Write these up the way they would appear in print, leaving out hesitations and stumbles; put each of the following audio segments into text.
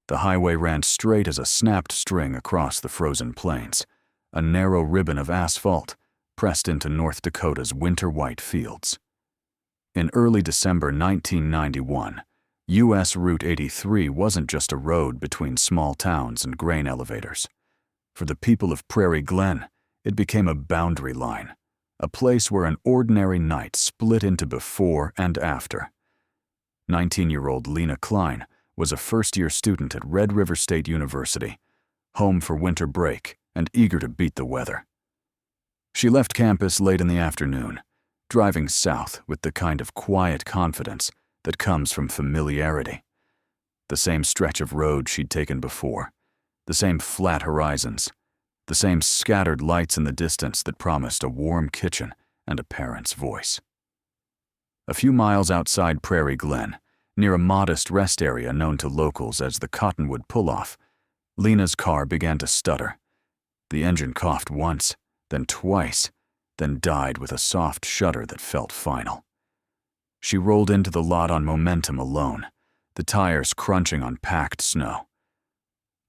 The highway ran straight as a snapped string across the frozen plains, a narrow ribbon of asphalt pressed into North Dakota's winter-white fields. In early December 1991, U.S. Route 83 wasn't just a road between small towns and grain elevators. For the people of Prairie, Glen, it became a boundary line, a place where an ordinary night split into before and after. 19-year-old Lena Kline was a first-year student at Red River State University, home for winter break and eager to beat the weather. She left campus late in the afternoon, driving south with the kind of quiet confidence that comes from familiarity. The same stretch of road she'd taken before, the same flat horizons, the same scattered lights in the distance that promised a warm kitchen and a parent's voice. A few miles outside Prairie, Glen, near a modest rest area known to locals as the Cottonwood Pull-Off, Lena's car began to stutter. The engine coughed once, then twice, then died with a soft shudder that felt final. She rolled into the lot on momentum alone, the tires crunching on packed snow.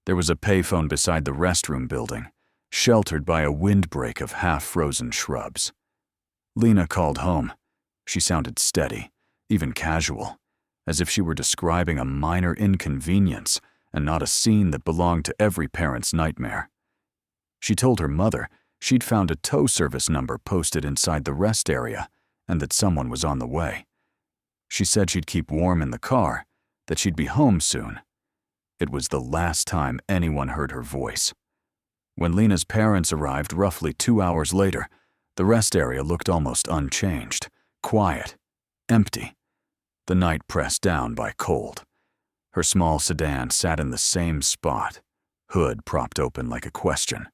There was a payphone beside the restroom building, sheltered by a windbreak of half-frozen shrubs. Lena called home. She sounded steady, even casual, as if she were describing a minor inconvenience and not a scene that belonged to every parent's nightmare. She told her mother she'd found a tow service number posted inside the rest area and that someone was on the way. She said she'd keep warm in the car, that she'd be home soon. It was the last time anyone heard her voice. When Lena's parents arrived roughly 2 hours later, the rest area looked almost unchanged, quiet, empty. The night pressed down by cold. Her small sedan sat in the same spot, hood propped open like a question.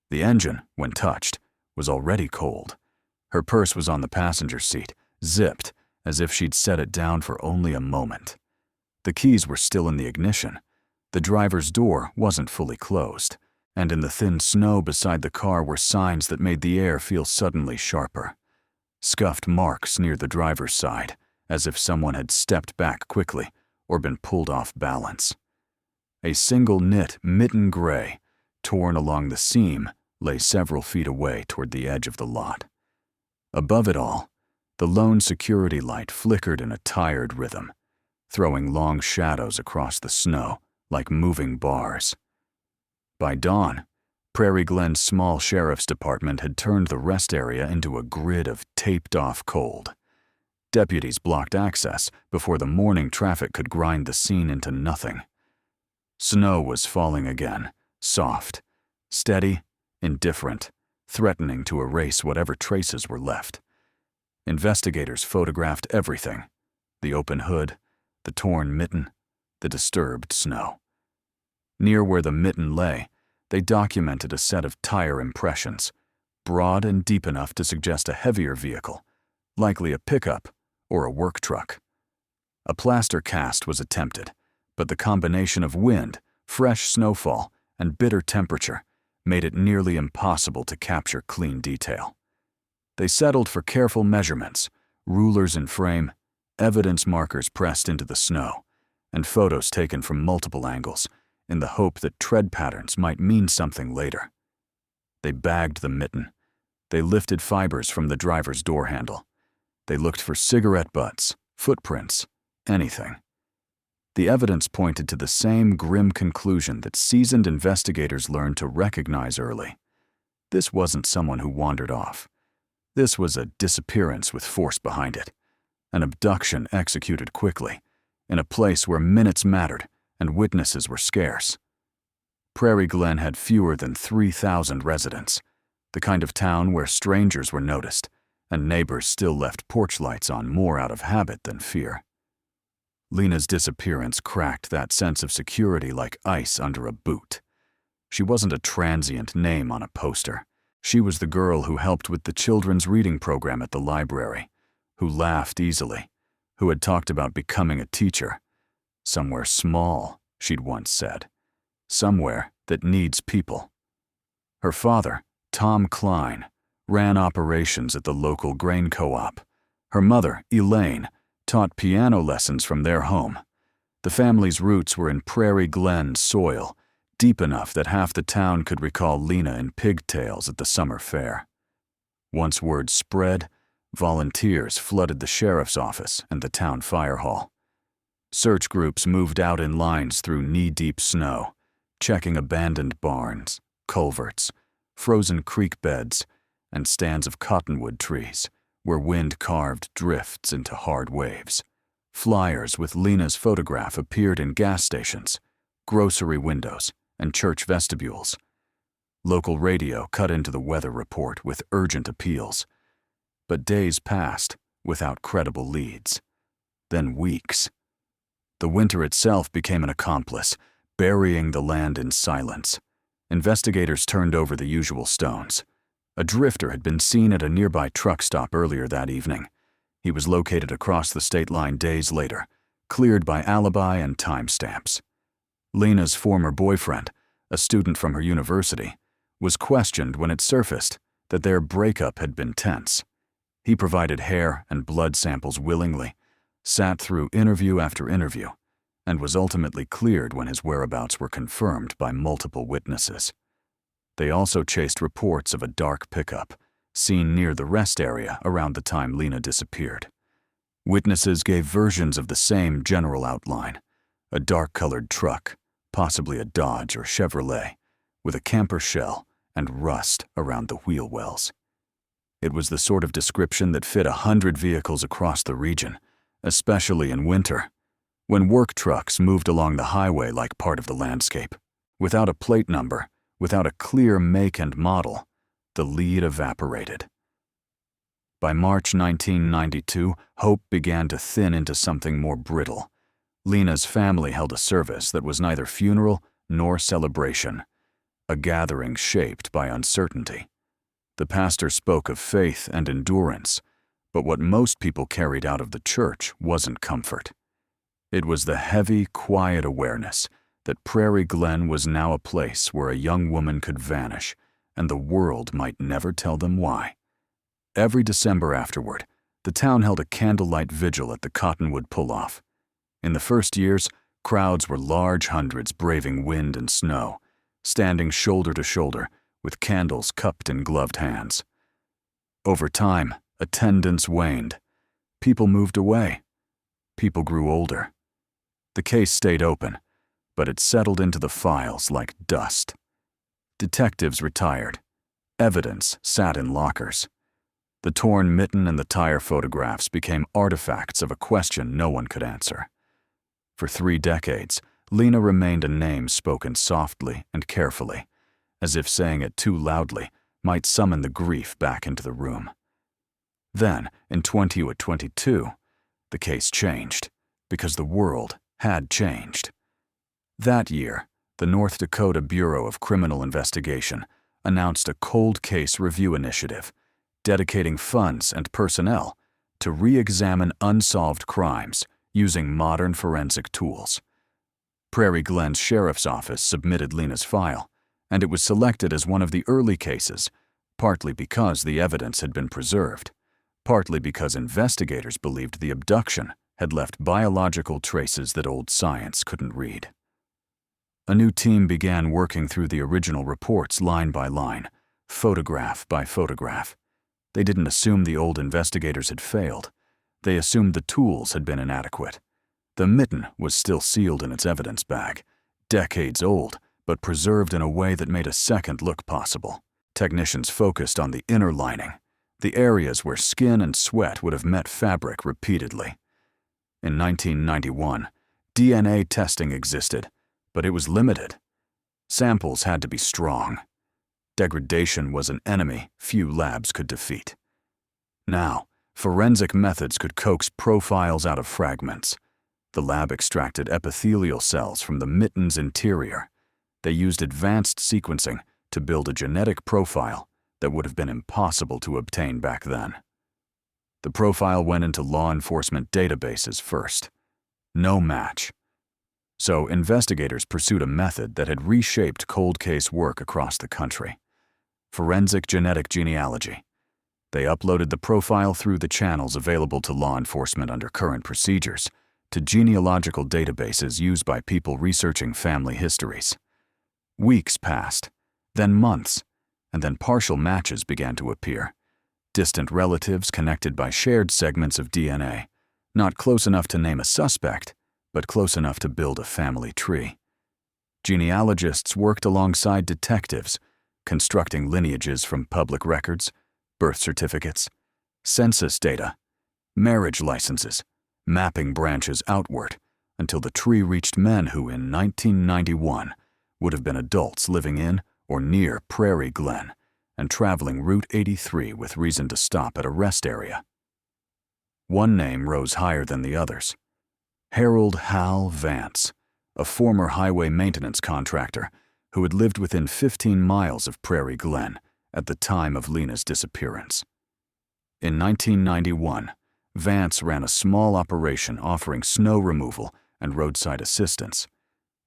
The engine, when touched, was already cold. Her purse was on the passenger seat, zipped, as if she'd set it down for only a moment. The keys were still in the ignition. The driver's door wasn't fully closed, and in the thin snow beside the car were signs that made the air feel suddenly sharper. Scuffed marks near the driver's side, as if someone had stepped back quickly or been pulled off balance. A single knit mitten gray, torn along the seam, lay several feet away toward the edge of the lot. Above it all, the lone security light flickered in a tired rhythm, throwing long shadows across the snow like moving bars. By dawn, Prairie Glen's small sheriff's department had turned the rest area into a grid of taped-off cold. Deputies blocked access before the morning traffic could grind the scene into nothing. Snow was falling again, soft, steady, indifferent, threatening to erase whatever traces were left. Investigators photographed everything: the open hood, the torn mitten, the disturbed snow. Near where the mitten lay, they documented a set of tire impressions, broad and deep enough to suggest a heavier vehicle, likely a pickup or a work truck. A plaster cast was attempted, but the combination of wind, fresh snowfall, and bitter temperature made it nearly impossible to capture clean detail. They settled for careful measurements, rulers in frame, evidence markers pressed into the snow, and photos taken from multiple angles in the hope that tread patterns might mean something later. They bagged the mitten. They lifted fibers from the driver's door handle. They looked for cigarette butts, footprints, anything. The evidence pointed to the same grim conclusion that seasoned investigators learned to recognize early. This wasn't someone who wandered off. This was a disappearance with force behind it, an abduction executed quickly, in a place where minutes mattered and witnesses were scarce. Prairie Glen had fewer than 3,000 residents, the kind of town where strangers were noticed, and neighbors still left porch lights on more out of habit than fear. Lena's disappearance cracked that sense of security like ice under a boot. She wasn't a transient name on a poster. She was the girl who helped with the children's reading program at the library, who laughed easily, who had talked about becoming a teacher. Somewhere small, she'd once said. Somewhere that needs people. Her father, Tom Kline, ran operations at the local grain co-op. Her mother, Elaine, taught piano lessons from their home. The family's roots were in Prairie Glen soil, deep enough that half the town could recall Lena in pigtails at the summer fair. Once word spread, volunteers flooded the sheriff's office and the town fire hall. Search groups moved out in lines through knee-deep snow, checking abandoned barns, culverts, frozen creek beds, and stands of cottonwood trees where wind carved drifts into hard waves. Flyers with Lena's photograph appeared in gas stations, grocery windows, and church vestibules. Local radio cut into the weather report with urgent appeals. But days passed without credible leads. Then weeks. The winter itself became an accomplice, burying the land in silence. Investigators turned over the usual stones. A drifter had been seen at a nearby truck stop earlier that evening. He was located across the state line days later, cleared by alibi and timestamps. Lena's former boyfriend, a student from her university, was questioned when it surfaced that their breakup had been tense. He provided hair and blood samples willingly, sat through interview after interview, and was ultimately cleared when his whereabouts were confirmed by multiple witnesses. They also chased reports of a dark pickup, seen near the rest area around the time Lena disappeared. Witnesses gave versions of the same general outline: a dark-colored truck, possibly a Dodge or Chevrolet, with a camper shell and rust around the wheel wells. It was the sort of description that fit 100 vehicles across the region, especially in winter, when work trucks moved along the highway like part of the landscape. Without a plate number, without a clear make and model, the lead evaporated. By March 1992, hope began to thin into something more brittle. Lena's family held a service that was neither funeral nor celebration, a gathering shaped by uncertainty. The pastor spoke of faith and endurance, but what most people carried out of the church wasn't comfort. It was the heavy, quiet awareness that Prairie Glen was now a place where a young woman could vanish, and the world might never tell them why. Every December afterward, the town held a candlelight vigil at the Cottonwood Pull-Off. In the first years, crowds were large hundreds braving wind and snow, standing shoulder to shoulder with candles cupped in gloved hands. Over time, attendance waned. People moved away. People grew older. The case stayed open, but it settled into the files like dust. Detectives retired. Evidence sat in lockers. The torn mitten and the tire photographs became artifacts of a question no one could answer. For 3 decades, Lena remained a name spoken softly and carefully, as if saying it too loudly might summon the grief back into the room. Then, in 2022, the case changed, because the world had changed. That year, the North Dakota Bureau of Criminal Investigation announced a cold case review initiative, dedicating funds and personnel to re-examine unsolved crimes using modern forensic tools. Prairie Glen's sheriff's office submitted Lena's file, and it was selected as one of the early cases, partly because the evidence had been preserved, partly because investigators believed the abduction had left biological traces that old science couldn't read. A new team began working through the original reports line by line, photograph by photograph. They didn't assume the old investigators had failed. They assumed the tools had been inadequate. The mitten was still sealed in its evidence bag, decades old, but preserved in a way that made a second look possible. Technicians focused on the inner lining, the areas where skin and sweat would have met fabric repeatedly. In 1991, DNA testing existed, but it was limited. Samples had to be strong. Degradation was an enemy few labs could defeat. Now, forensic methods could coax profiles out of fragments. The lab extracted epithelial cells from the mitten's interior. They used advanced sequencing to build a genetic profile that would have been impossible to obtain back then. The profile went into law enforcement databases first. No match. So investigators pursued a method that had reshaped cold case work across the country: forensic genetic genealogy. They uploaded the profile through the channels available to law enforcement under current procedures, to genealogical databases used by people researching family histories. Weeks passed, then months, and then partial matches began to appear. Distant relatives connected by shared segments of DNA, not close enough to name a suspect, but close enough to build a family tree. Genealogists worked alongside detectives, constructing lineages from public records, birth certificates, census data, marriage licenses, mapping branches outward until the tree reached men who in 1991 would have been adults living in or near Prairie, Glen, and traveling Route 83 with reason to stop at a rest area. One name rose higher than the others. Harold Vance, a former highway maintenance contractor who had lived within 15 miles of Prairie, Glen at the time of Lena's disappearance. In 1991, Vance ran a small operation offering snow removal and roadside assistance.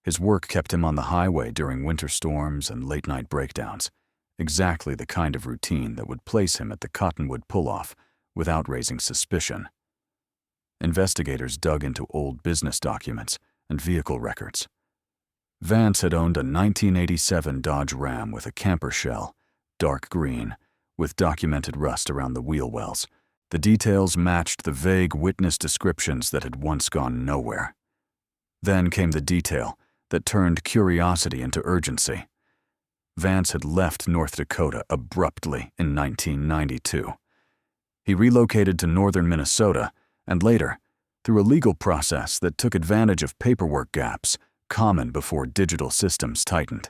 His work kept him on the highway during winter storms and late-night breakdowns, exactly the kind of routine that would place him at the Cottonwood Pull-Off without raising suspicion. Investigators dug into old business documents and vehicle records. Vance had owned a 1987 Dodge Ram with a camper shell, dark green, with documented rust around the wheel wells. The details matched the vague witness descriptions that had once gone nowhere. Then came the detail that turned curiosity into urgency. Vance had left North Dakota abruptly in 1992. He relocated to northern Minnesota and later, through a legal process that took advantage of paperwork gaps common before digital systems tightened,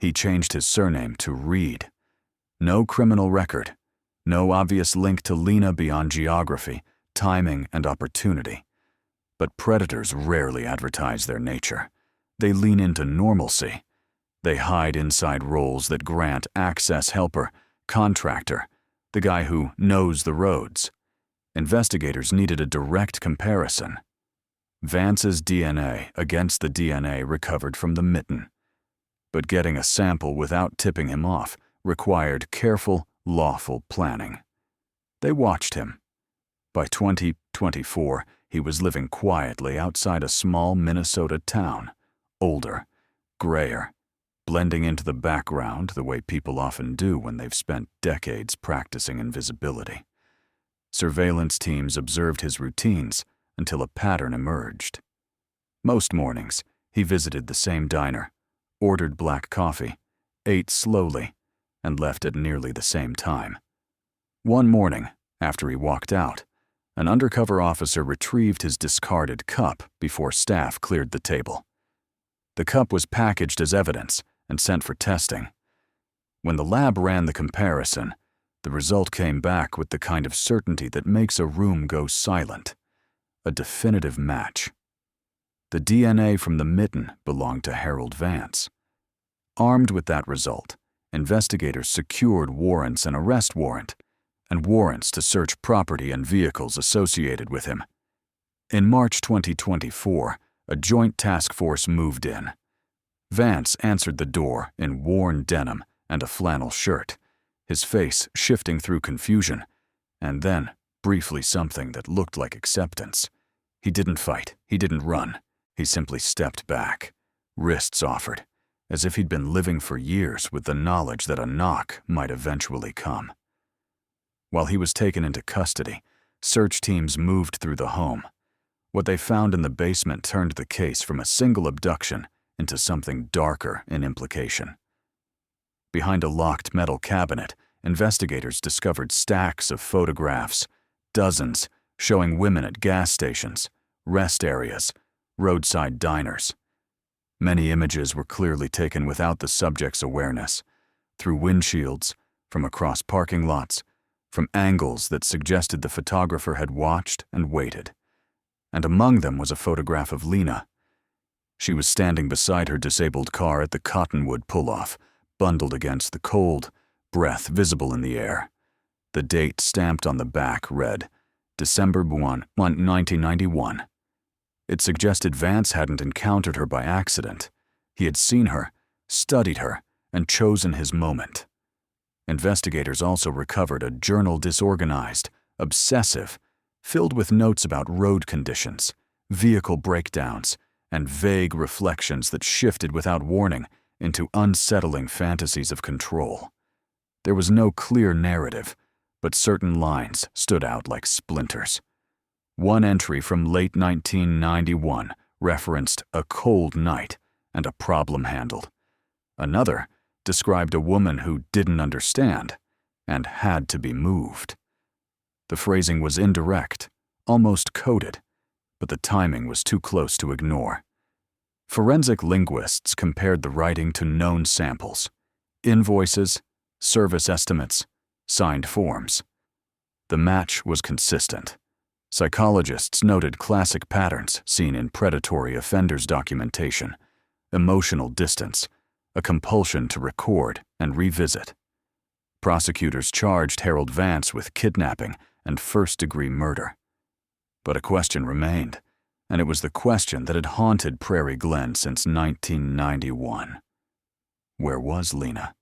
he changed his surname to Reed. No criminal record, no obvious link to Lena beyond geography, timing, and opportunity. But predators rarely advertise their nature. They lean into normalcy. They hide inside roles that grant access helper, contractor, the guy who knows the roads. Investigators needed a direct comparison. Vance's DNA against the DNA recovered from the mitten. But getting a sample without tipping him off required careful, lawful planning. They watched him. By 2024, he was living quietly outside a small Minnesota town, older, grayer, blending into the background the way people often do when they've spent decades practicing invisibility. Surveillance teams observed his routines until a pattern emerged. Most mornings, he visited the same diner, ordered black coffee, ate slowly, and left at nearly the same time. One morning, after he walked out, an undercover officer retrieved his discarded cup before staff cleared the table. The cup was packaged as evidence and sent for testing. When the lab ran the comparison, the result came back with the kind of certainty that makes a room go silent. A definitive match. The DNA from the mitten belonged to Harold Vance. Armed with that result, investigators secured warrants and arrest warrant, and warrants to search property and vehicles associated with him. In March 2024, a joint task force moved in. Vance answered the door in worn denim and a flannel shirt, his face shifting through confusion, and then, briefly, something that looked like acceptance. He didn't fight, he didn't run, he simply stepped back, wrists offered, as if he'd been living for years with the knowledge that a knock might eventually come. While he was taken into custody, search teams moved through the home. What they found in the basement turned the case from a single abduction into something darker in implication. Behind a locked metal cabinet, investigators discovered stacks of photographs, dozens showing women at gas stations, rest areas, roadside diners. Many images were clearly taken without the subject's awareness, through windshields, from across parking lots, from angles that suggested the photographer had watched and waited. And among them was a photograph of Lena. She was standing beside her disabled car at the Cottonwood Pull-Off, bundled against the cold, breath visible in the air. The date stamped on the back read, December 1, 1991. It suggested Vance hadn't encountered her by accident. He had seen her, studied her, and chosen his moment. Investigators also recovered a journal disorganized, obsessive, filled with notes about road conditions, vehicle breakdowns, and vague reflections that shifted without warning into unsettling fantasies of control. There was no clear narrative, but certain lines stood out like splinters. One entry from late 1991 referenced a cold night and a problem handled. Another described a woman who didn't understand and had to be moved. The phrasing was indirect, almost coded, but the timing was too close to ignore. Forensic linguists compared the writing to known samples, invoices, service estimates, signed forms. The match was consistent. Psychologists noted classic patterns seen in predatory offenders' documentation: emotional distance, a compulsion to record and revisit. Prosecutors charged Harold Vance with kidnapping and first-degree murder. But a question remained, and it was the question that had haunted Prairie Glen since 1991. Where was Lena?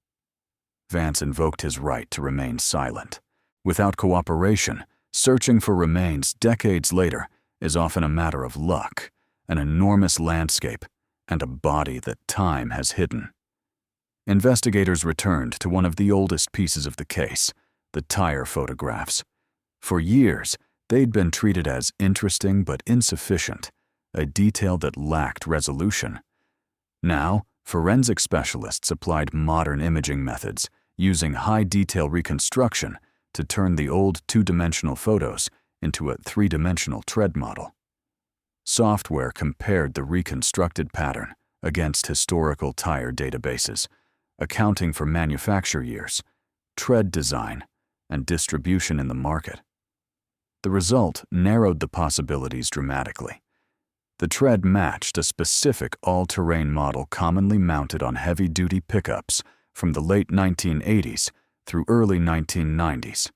Vance invoked his right to remain silent. Without cooperation, searching for remains decades later is often a matter of luck, an enormous landscape, and a body that time has hidden. Investigators returned to one of the oldest pieces of the case, the tire photographs. For years, they'd been treated as interesting but insufficient, a detail that lacked resolution. Now, forensic specialists applied modern imaging methods, using high-detail reconstruction to turn the old two-dimensional photos into a three-dimensional tread model. Software compared the reconstructed pattern against historical tire databases, accounting for manufacture years, tread design, and distribution in the market. The result narrowed the possibilities dramatically. The tread matched a specific all-terrain model commonly mounted on heavy-duty pickups from the late 1980s through early 1990s.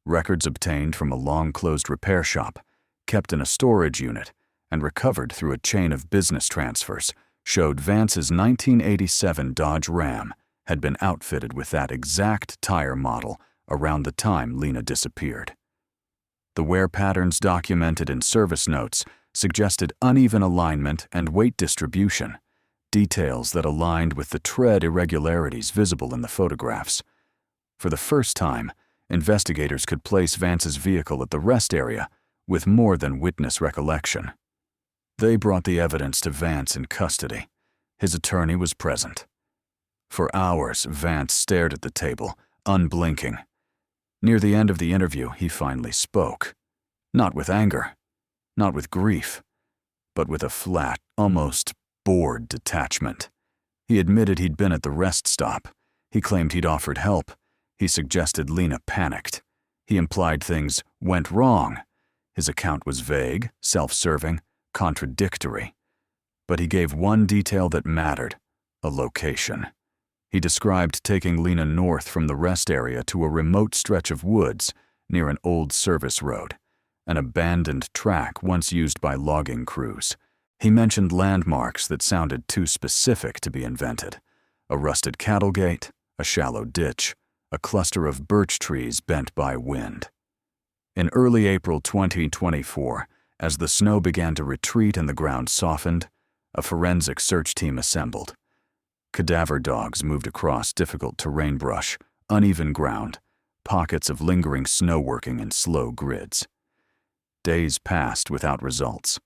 Records obtained from a long-closed repair shop, kept in a storage unit, and recovered through a chain of business transfers showed Vance's 1987 Dodge Ram had been outfitted with that exact tire model around the time Lena disappeared. The wear patterns documented in service notes suggested uneven alignment and weight distribution, details that aligned with the tread irregularities visible in the photographs. For the first time, investigators could place Vance's vehicle at the rest area with more than witness recollection. They brought the evidence to Vance in custody. His attorney was present. For hours, Vance stared at the table, unblinking. Near the end of the interview, he finally spoke. Not with anger, not with grief, but with a flat, almost bored detachment. He admitted he'd been at the rest stop. He claimed he'd offered help. He suggested Lena panicked. He implied things went wrong. His account was vague, self-serving, contradictory. But he gave one detail that mattered: a location. He described taking Lena north from the rest area to a remote stretch of woods near an old service road, an abandoned track once used by logging crews. He mentioned landmarks that sounded too specific to be invented: a rusted cattle gate, a shallow ditch, a cluster of birch trees bent by wind. In early April 2024, as the snow began to retreat and the ground softened, a forensic search team assembled. Cadaver dogs moved across difficult terrain brush, uneven ground, pockets of lingering snow working in slow grids. Days passed without results.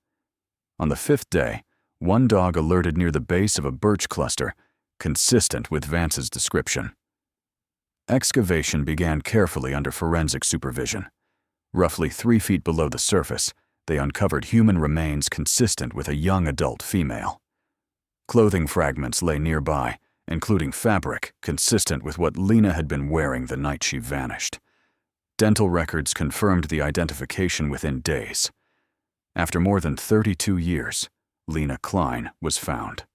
On the fifth day, one dog alerted near the base of a birch cluster, consistent with Vance's description. Excavation began carefully under forensic supervision. Roughly 3 feet below the surface, they uncovered human remains consistent with a young adult female. Clothing fragments lay nearby, including fabric consistent with what Lena had been wearing the night she vanished. Dental records confirmed the identification within days. After more than 32 years, Lena Kline was found.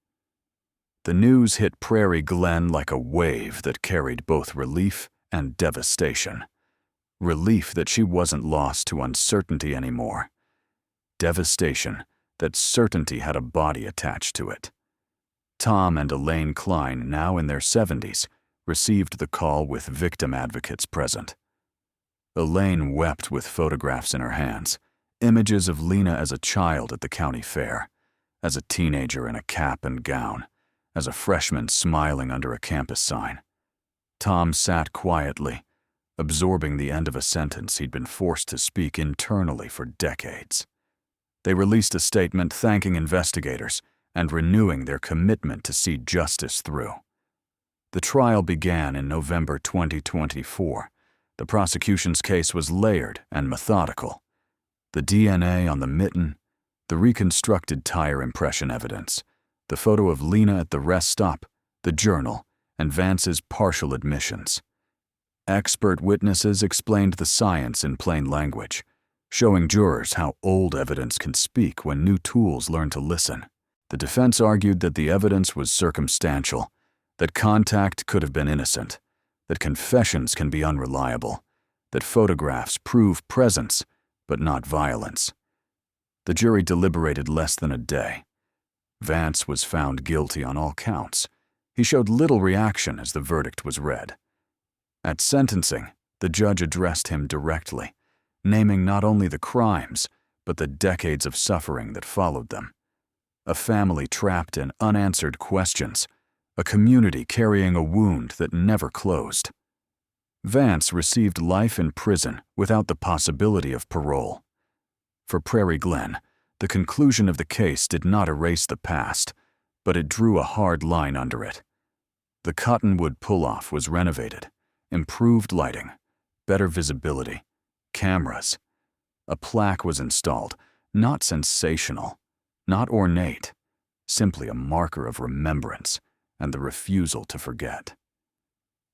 The news hit Prairie Glen like a wave that carried both relief and devastation. Relief that she wasn't lost to uncertainty anymore. Devastation that certainty had a body attached to it. Tom and Lena Kline, now in their 70s, received the call with victim advocates present. Elaine wept with photographs in her hands, Images of Lena as a child at the county fair, as a teenager in a cap and gown, as a freshman smiling under a campus sign. Tom sat quietly, absorbing the end of a sentence he'd been forced to speak internally for decades. They released a statement thanking investigators and renewing their commitment to see justice through. The trial began in November 2024. The prosecution's case was layered and methodical. The DNA on the mitten, the reconstructed tire impression evidence, the photo of Lena at the rest stop, the journal, and Vance's partial admissions. Expert witnesses explained the science in plain language, showing jurors how old evidence can speak when new tools learn to listen. The defense argued that the evidence was circumstantial, that contact could have been innocent, that confessions can be unreliable, that photographs prove presence but not violence. The jury deliberated less than a day. Vance was found guilty on all counts. He showed little reaction as the verdict was read. At sentencing, the judge addressed him directly, naming not only the crimes, but the decades of suffering that followed them. A family trapped in unanswered questions, a community carrying a wound that never closed. Vance received life in prison without the possibility of parole. For Prairie Glen, the conclusion of the case did not erase the past, but it drew a hard line under it. The Cottonwood Pull-Off was renovated, improved lighting, better visibility, cameras. A plaque was installed, not sensational, not ornate, simply a marker of remembrance and the refusal to forget.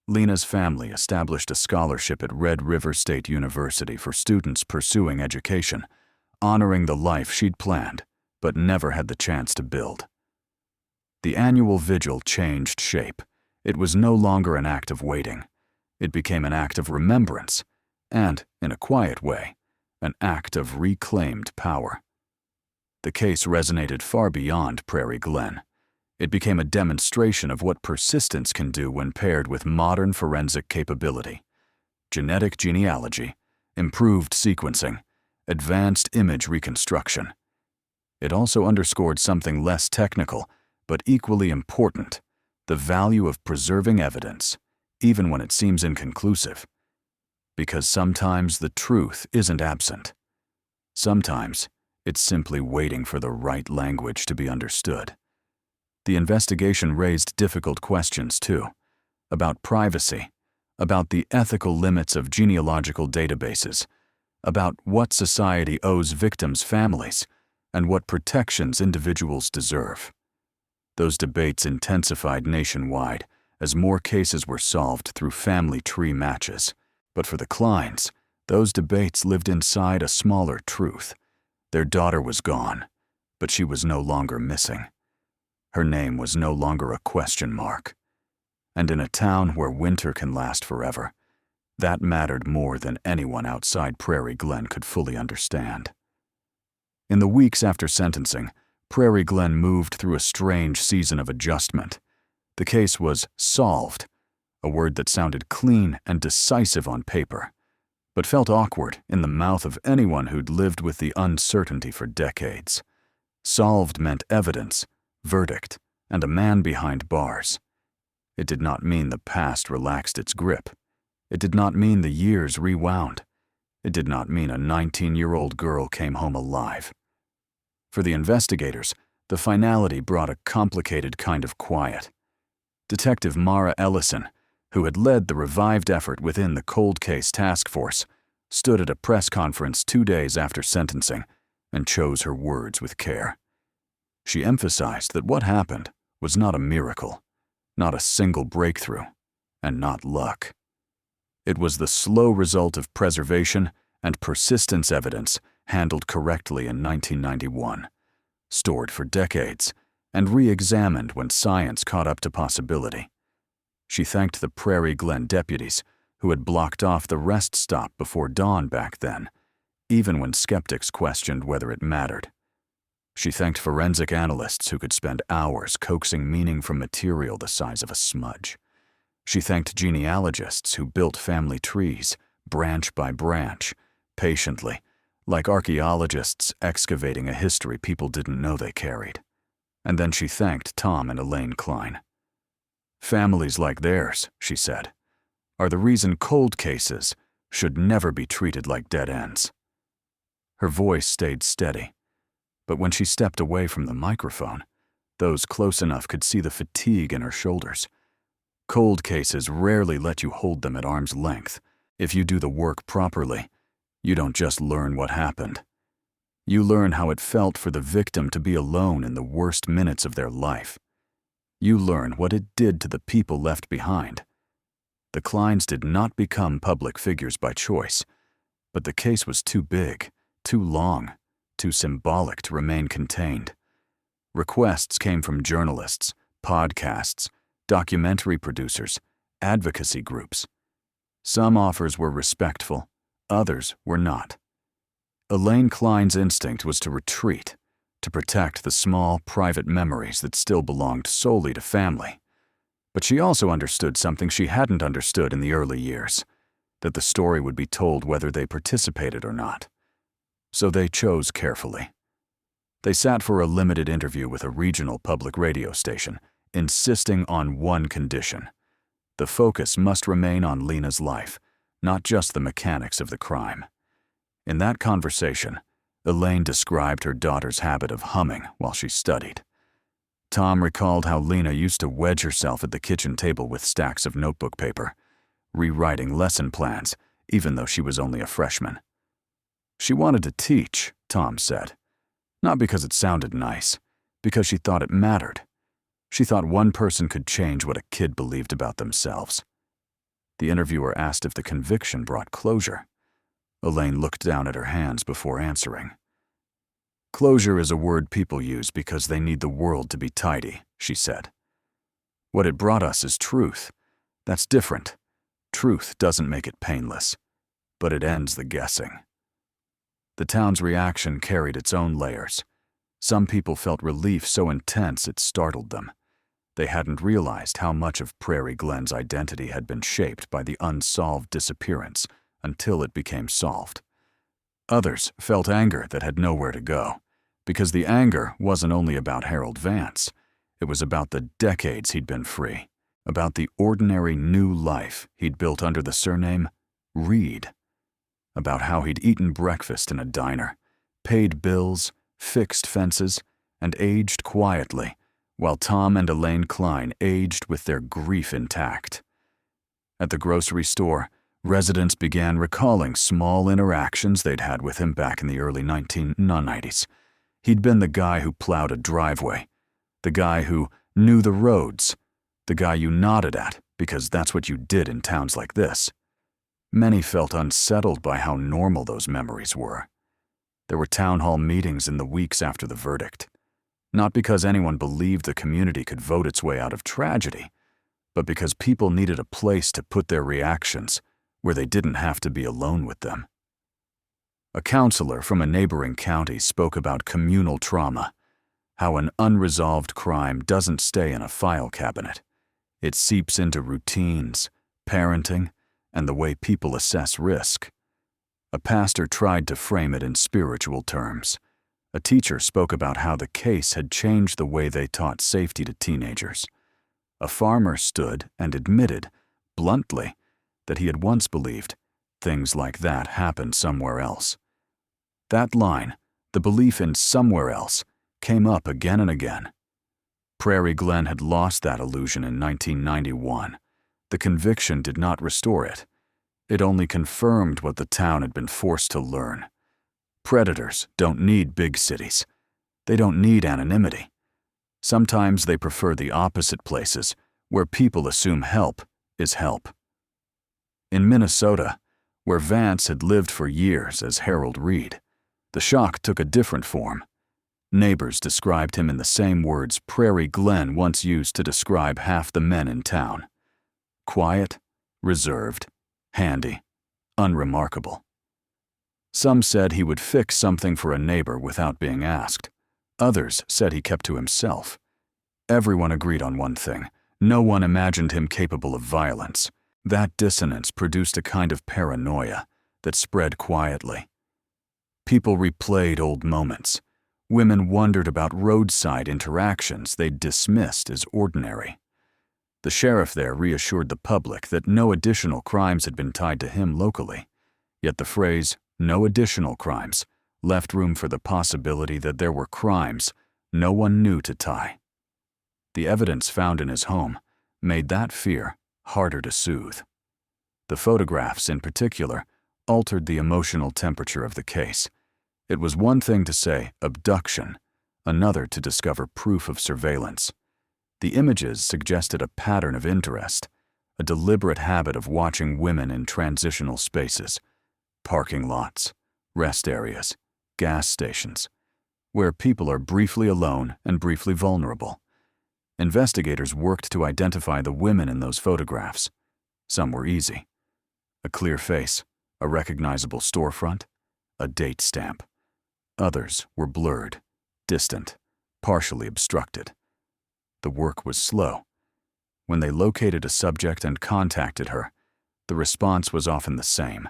Lena's family established a scholarship at Red River State University for students pursuing education, honoring the life she'd planned but never had the chance to build. The annual vigil changed shape. It was no longer an act of waiting. It became an act of remembrance and, in a quiet way, an act of reclaimed power. The case resonated far beyond Prairie Glen. It became a demonstration of what persistence can do when paired with modern forensic capability. Genetic genealogy, improved sequencing, advanced image reconstruction. It also underscored something less technical, but equally important: the value of preserving evidence, even when it seems inconclusive. Because sometimes the truth isn't absent. Sometimes it's simply waiting for the right language to be understood. The investigation raised difficult questions, too, about privacy, about the ethical limits of genealogical databases, about what society owes victims' families, and what protections individuals deserve. Those debates intensified nationwide as more cases were solved through family tree matches. But for the Klines, those debates lived inside a smaller truth. Their daughter was gone, but she was no longer missing. Her name was no longer a question mark. And in a town where winter can last forever, that mattered more than anyone outside Prairie Glen could fully understand. In the weeks after sentencing, Prairie Glen moved through a strange season of adjustment. The case was solved, a word that sounded clean and decisive on paper, but felt awkward in the mouth of anyone who'd lived with the uncertainty for decades. Solved meant evidence, verdict, and a man behind bars. It did not mean the past relaxed its grip. It did not mean the years rewound. It did not mean a 19-year-old girl came home alive. For the investigators, the finality brought a complicated kind of quiet. Detective Mara Ellison, who had led the revived effort within the Cold Case Task Force, stood at a press conference 2 days after sentencing and chose her words with care. She emphasized that what happened was not a miracle, not a single breakthrough, and not luck. It was the slow result of preservation and persistence evidence handled correctly in 1991, stored for decades, and re-examined when science caught up to possibility. She thanked the Prairie Glen deputies who had blocked off the rest stop before dawn back then, even when skeptics questioned whether it mattered. She thanked forensic analysts who could spend hours coaxing meaning from material the size of a smudge. She thanked genealogists who built family trees, branch by branch, patiently, like archaeologists excavating a history people didn't know they carried. And then she thanked Tom and Lena Kline. "Families like theirs," she said, "are the reason cold cases should never be treated like dead ends." Her voice stayed steady, but when she stepped away from the microphone, those close enough could see the fatigue in her shoulders. Cold cases rarely let you hold them at arm's length. If you do the work properly, you don't just learn what happened. You learn how it felt for the victim to be alone in the worst minutes of their life. You learn what it did to the people left behind. The Klines did not become public figures by choice, but the case was too big, too long, too symbolic to remain contained. Requests came from journalists, podcasts, documentary producers, advocacy groups. Some offers were respectful, others were not. Lena Kline's instinct was to retreat, to protect the small, private memories that still belonged solely to family. But she also understood something she hadn't understood in the early years, that the story would be told whether they participated or not. So they chose carefully. They sat for a limited interview with a regional public radio station, insisting on one condition: the focus must remain on Lena's life, not just the mechanics of the crime. In that conversation, Elaine described her daughter's habit of humming while she studied. Tom recalled how Lena used to wedge herself at the kitchen table with stacks of notebook paper, rewriting lesson plans, even though she was only a freshman. She wanted to teach, Tom said, not because it sounded nice, because she thought it mattered. She thought one person could change what a kid believed about themselves. The interviewer asked if the conviction brought closure. Elaine looked down at her hands before answering. "Closure is a word people use because they need the world to be tidy," she said. "What it brought us is truth. That's different. Truth doesn't make it painless, but it ends the guessing." The town's reaction carried its own layers. Some people felt relief so intense it startled them. They hadn't realized how much of Prairie Glen's identity had been shaped by the unsolved disappearance until it became solved. Others felt anger that had nowhere to go, because the anger wasn't only about Harold Vance. It was about the decades he'd been free, about the ordinary new life he'd built under the surname Reed, about how he'd eaten breakfast in a diner, paid bills, fixed fences, and aged quietly, while Tom and Lena Kline aged with their grief intact. At the grocery store, residents began recalling small interactions they'd had with him back in the early 1990s. He'd been the guy who plowed a driveway, the guy who knew the roads, the guy you nodded at because that's what you did in towns like this. Many felt unsettled by how normal those memories were. There were town hall meetings in the weeks after the verdict, not because anyone believed the community could vote its way out of tragedy, but because people needed a place to put their reactions where they didn't have to be alone with them. A counselor from a neighboring county spoke about communal trauma, how an unresolved crime doesn't stay in a file cabinet. It seeps into routines, parenting, and the way people assess risk. A pastor tried to frame it in spiritual terms. A teacher spoke about how the case had changed the way they taught safety to teenagers. A farmer stood and admitted, bluntly, that he had once believed things like that happened somewhere else. That line, the belief in somewhere else, came up again and again. Prairie Glen had lost that illusion in 1991. The conviction did not restore it. It only confirmed what the town had been forced to learn. Predators don't need big cities. They don't need anonymity. Sometimes they prefer the opposite places, where people assume help is help. In Minnesota, where Vance had lived for years as Harold Reed, the shock took a different form. Neighbors described him in the same words Prairie Glen once used to describe half the men in town: quiet, reserved, handy, unremarkable. Some said he would fix something for a neighbor without being asked. Others said he kept to himself. Everyone agreed on one thing: no one imagined him capable of violence. That dissonance produced a kind of paranoia that spread quietly. People replayed old moments. Women wondered about roadside interactions they'd dismissed as ordinary. The sheriff there reassured the public that no additional crimes had been tied to him locally. Yet the phrase, "no additional crimes," left room for the possibility that there were crimes no one knew to tie. The evidence found in his home made that fear harder to soothe. The photographs, in particular, altered the emotional temperature of the case. It was one thing to say abduction, another to discover proof of surveillance. The images suggested a pattern of interest, a deliberate habit of watching women in transitional spaces, parking lots, rest areas, gas stations, where people are briefly alone and briefly vulnerable. Investigators worked to identify the women in those photographs. Some were easy. A clear face, a recognizable storefront, a date stamp. Others were blurred, distant, partially obstructed. The work was slow. When they located a subject and contacted her, the response was often the same: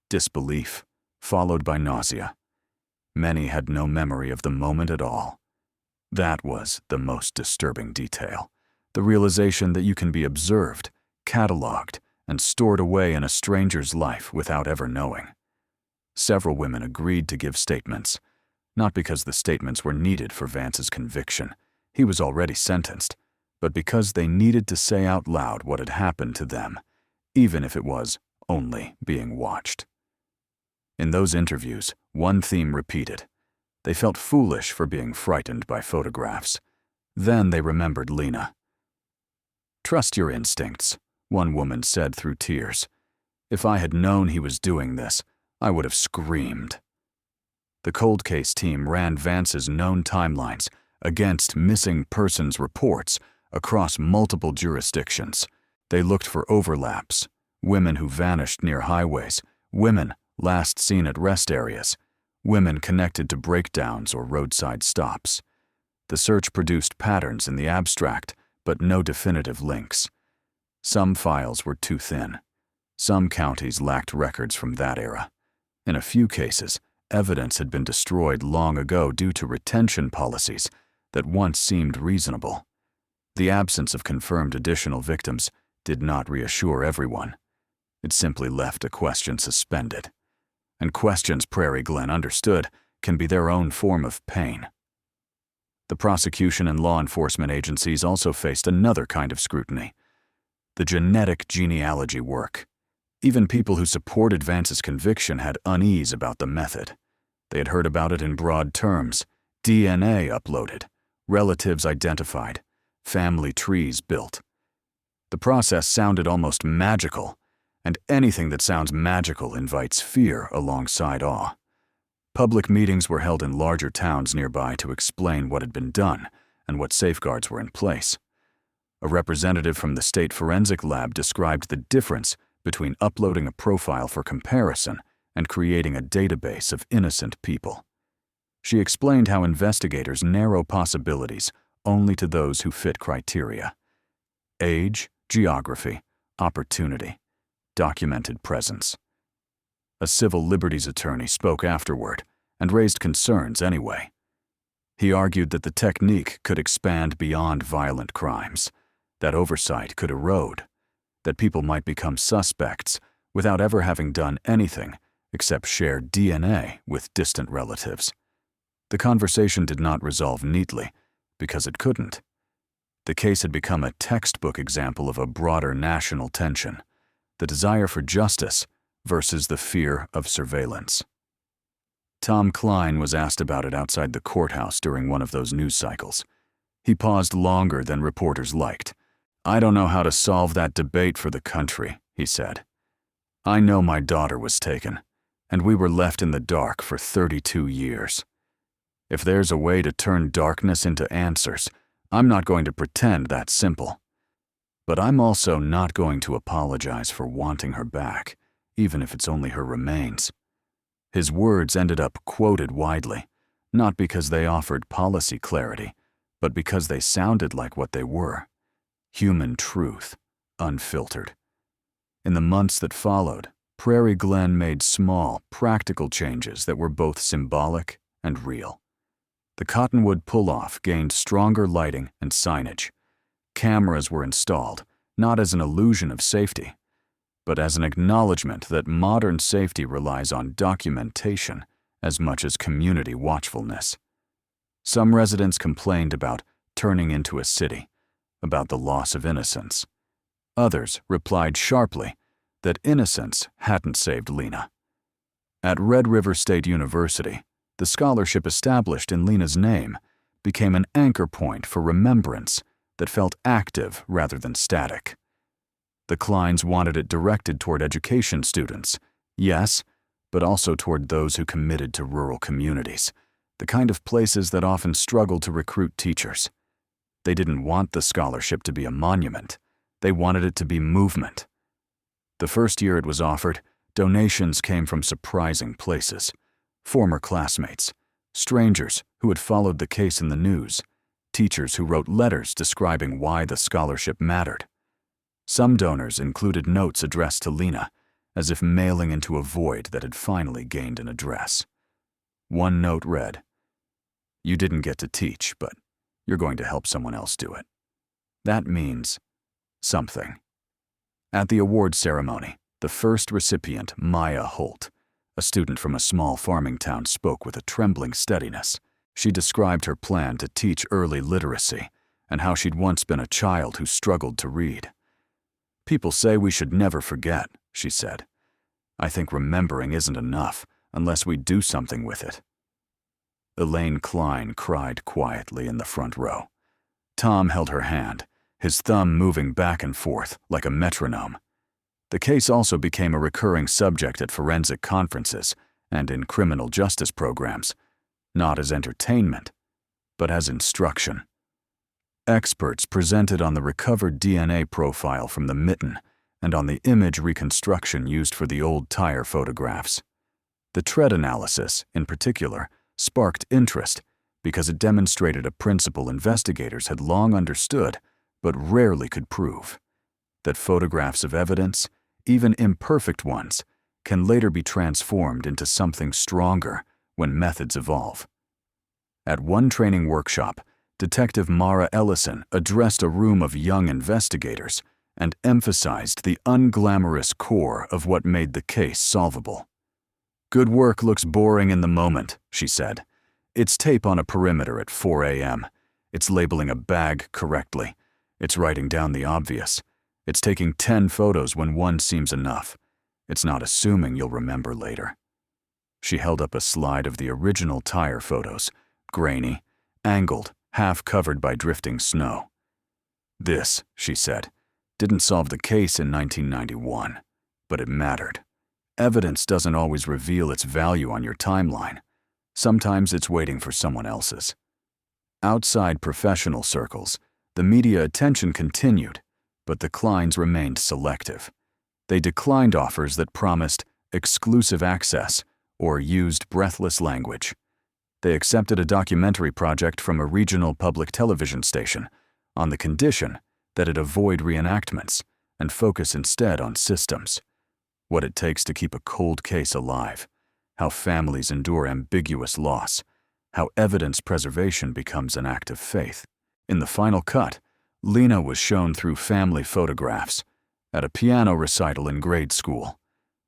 disbelief, followed by nausea. Many had no memory of the moment at all. That was the most disturbing detail, the realization that you can be observed, cataloged, and stored away in a stranger's life without ever knowing. Several women agreed to give statements, not because the statements were needed for Vance's conviction. He was already sentenced, but because they needed to say out loud what had happened to them, even if it was only being watched. In those interviews, one theme repeated. They felt foolish for being frightened by photographs. Then they remembered Lena. "Trust your instincts," one woman said through tears. "If I had known he was doing this, I would have screamed." The cold case team ran Vance's known timelines against missing persons reports across multiple jurisdictions. They looked for overlaps: women who vanished near highways, women last seen at rest areas, women connected to breakdowns or roadside stops. The search produced patterns in the abstract, but no definitive links. Some files were too thin. Some counties lacked records from that era. In a few cases, evidence had been destroyed long ago due to retention policies that once seemed reasonable. The absence of confirmed additional victims did not reassure everyone. It simply left a question suspended. And questions Prairie Glen understood can be their own form of pain. The prosecution and law enforcement agencies also faced another kind of scrutiny: the genetic genealogy work. Even people who supported Vance's conviction had unease about the method. They had heard about it in broad terms: DNA uploaded, relatives identified, family trees built. The process sounded almost magical, and anything that sounds magical invites fear alongside awe. Public meetings were held in larger towns nearby to explain what had been done and what safeguards were in place. A representative from the state forensic lab described the difference between uploading a profile for comparison and creating a database of innocent people. She explained how investigators narrow possibilities only to those who fit criteria: age, geography, opportunity, documented presence. A civil liberties attorney spoke afterward and raised concerns anyway. He argued that the technique could expand beyond violent crimes, that oversight could erode, that people might become suspects without ever having done anything except share DNA with distant relatives. The conversation did not resolve neatly because it couldn't. The case had become a textbook example of a broader national tension: the desire for justice versus the fear of surveillance. Tom Kline was asked about it outside the courthouse during one of those news cycles. He paused longer than reporters liked. "I don't know how to solve that debate for the country," he said. "I know my daughter was taken, and we were left in the dark for 32 years. If there's a way to turn darkness into answers, I'm not going to pretend that's simple. But I'm also not going to apologize for wanting her back, even if it's only her remains." His words ended up quoted widely, not because they offered policy clarity, but because they sounded like what they were: human truth, unfiltered. In the months that followed, Prairie Glen made small, practical changes that were both symbolic and real. The Cottonwood Pull-Off gained stronger lighting and signage. Cameras were installed, not as an illusion of safety, but as an acknowledgement that modern safety relies on documentation as much as community watchfulness. Some residents complained about turning into a city, about the loss of innocence. Others replied sharply that innocence hadn't saved Lena. At Red River State University, the scholarship established in Lena's name became an anchor point for remembrance that felt active rather than static. The Klines wanted it directed toward education students, yes, but also toward those who committed to rural communities, the kind of places that often struggle to recruit teachers. They didn't want the scholarship to be a monument. They wanted it to be movement. The first year it was offered, donations came from surprising places. Former classmates, strangers who had followed the case in the news, teachers who wrote letters describing why the scholarship mattered. Some donors included notes addressed to Lena, as if mailing into a void that had finally gained an address. One note read, "You didn't get to teach, but you're going to help someone else do it. That means something." At the award ceremony, the first recipient, Maya Holt, a student from a small farming town, spoke with a trembling steadiness. She described her plan to teach early literacy and how she'd once been a child who struggled to read. "People say we should never forget," she said. "I think remembering isn't enough unless we do something with it." Lena Kline cried quietly in the front row. Tom held her hand, his thumb moving back and forth like a metronome. The case also became a recurring subject at forensic conferences and in criminal justice programs, not as entertainment, but as instruction. Experts presented on the recovered DNA profile from the mitten and on the image reconstruction used for the old tire photographs. The tread analysis, in particular, sparked interest because it demonstrated a principle investigators had long understood but rarely could prove: that photographs of evidence, even imperfect ones, can later be transformed into something stronger when methods evolve. At one training workshop, Detective Mara Ellison addressed a room of young investigators and emphasized the unglamorous core of what made the case solvable. "Good work looks boring in the moment," she said. "It's tape on a perimeter at 4 a.m. It's labeling a bag correctly. It's writing down the obvious. It's taking 10 photos when one seems enough. It's not assuming you'll remember later." She held up a slide of the original tire photos, grainy, angled, half covered by drifting snow. "This," she said, "didn't solve the case in 1991, but it mattered. Evidence doesn't always reveal its value on your timeline. Sometimes it's waiting for someone else's." Outside professional circles, the media attention continued, but the Klines remained selective. They declined offers that promised exclusive access or used breathless language. They accepted a documentary project from a regional public television station on the condition that it avoid reenactments and focus instead on systems: what it takes to keep a cold case alive, how families endure ambiguous loss, how evidence preservation becomes an act of faith. In the final cut, Lena was shown through family photographs at a piano recital in grade school,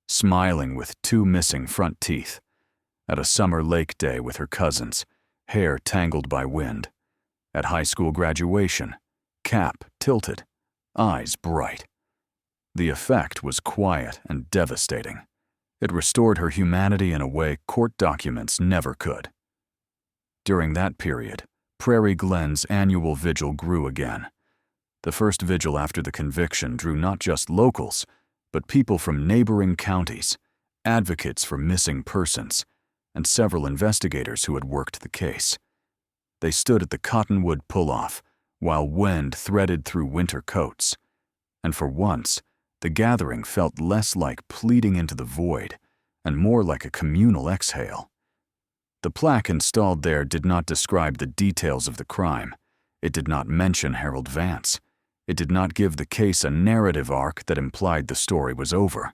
smiling with 2 missing front teeth, at a summer lake day with her cousins, hair tangled by wind, at high school graduation, cap tilted, eyes bright. The effect was quiet and devastating. It restored her humanity in a way court documents never could. During that period, Prairie Glen's annual vigil grew again. The first vigil after the conviction drew not just locals, but people from neighboring counties, advocates for missing persons, and several investigators who had worked the case. They stood at the Cottonwood Pull-Off while wind threaded through winter coats, and for once, the gathering felt less like pleading into the void and more like a communal exhale. The plaque installed there did not describe the details of the crime. It did not mention Harold Vance. It did not give the case a narrative arc that implied the story was over.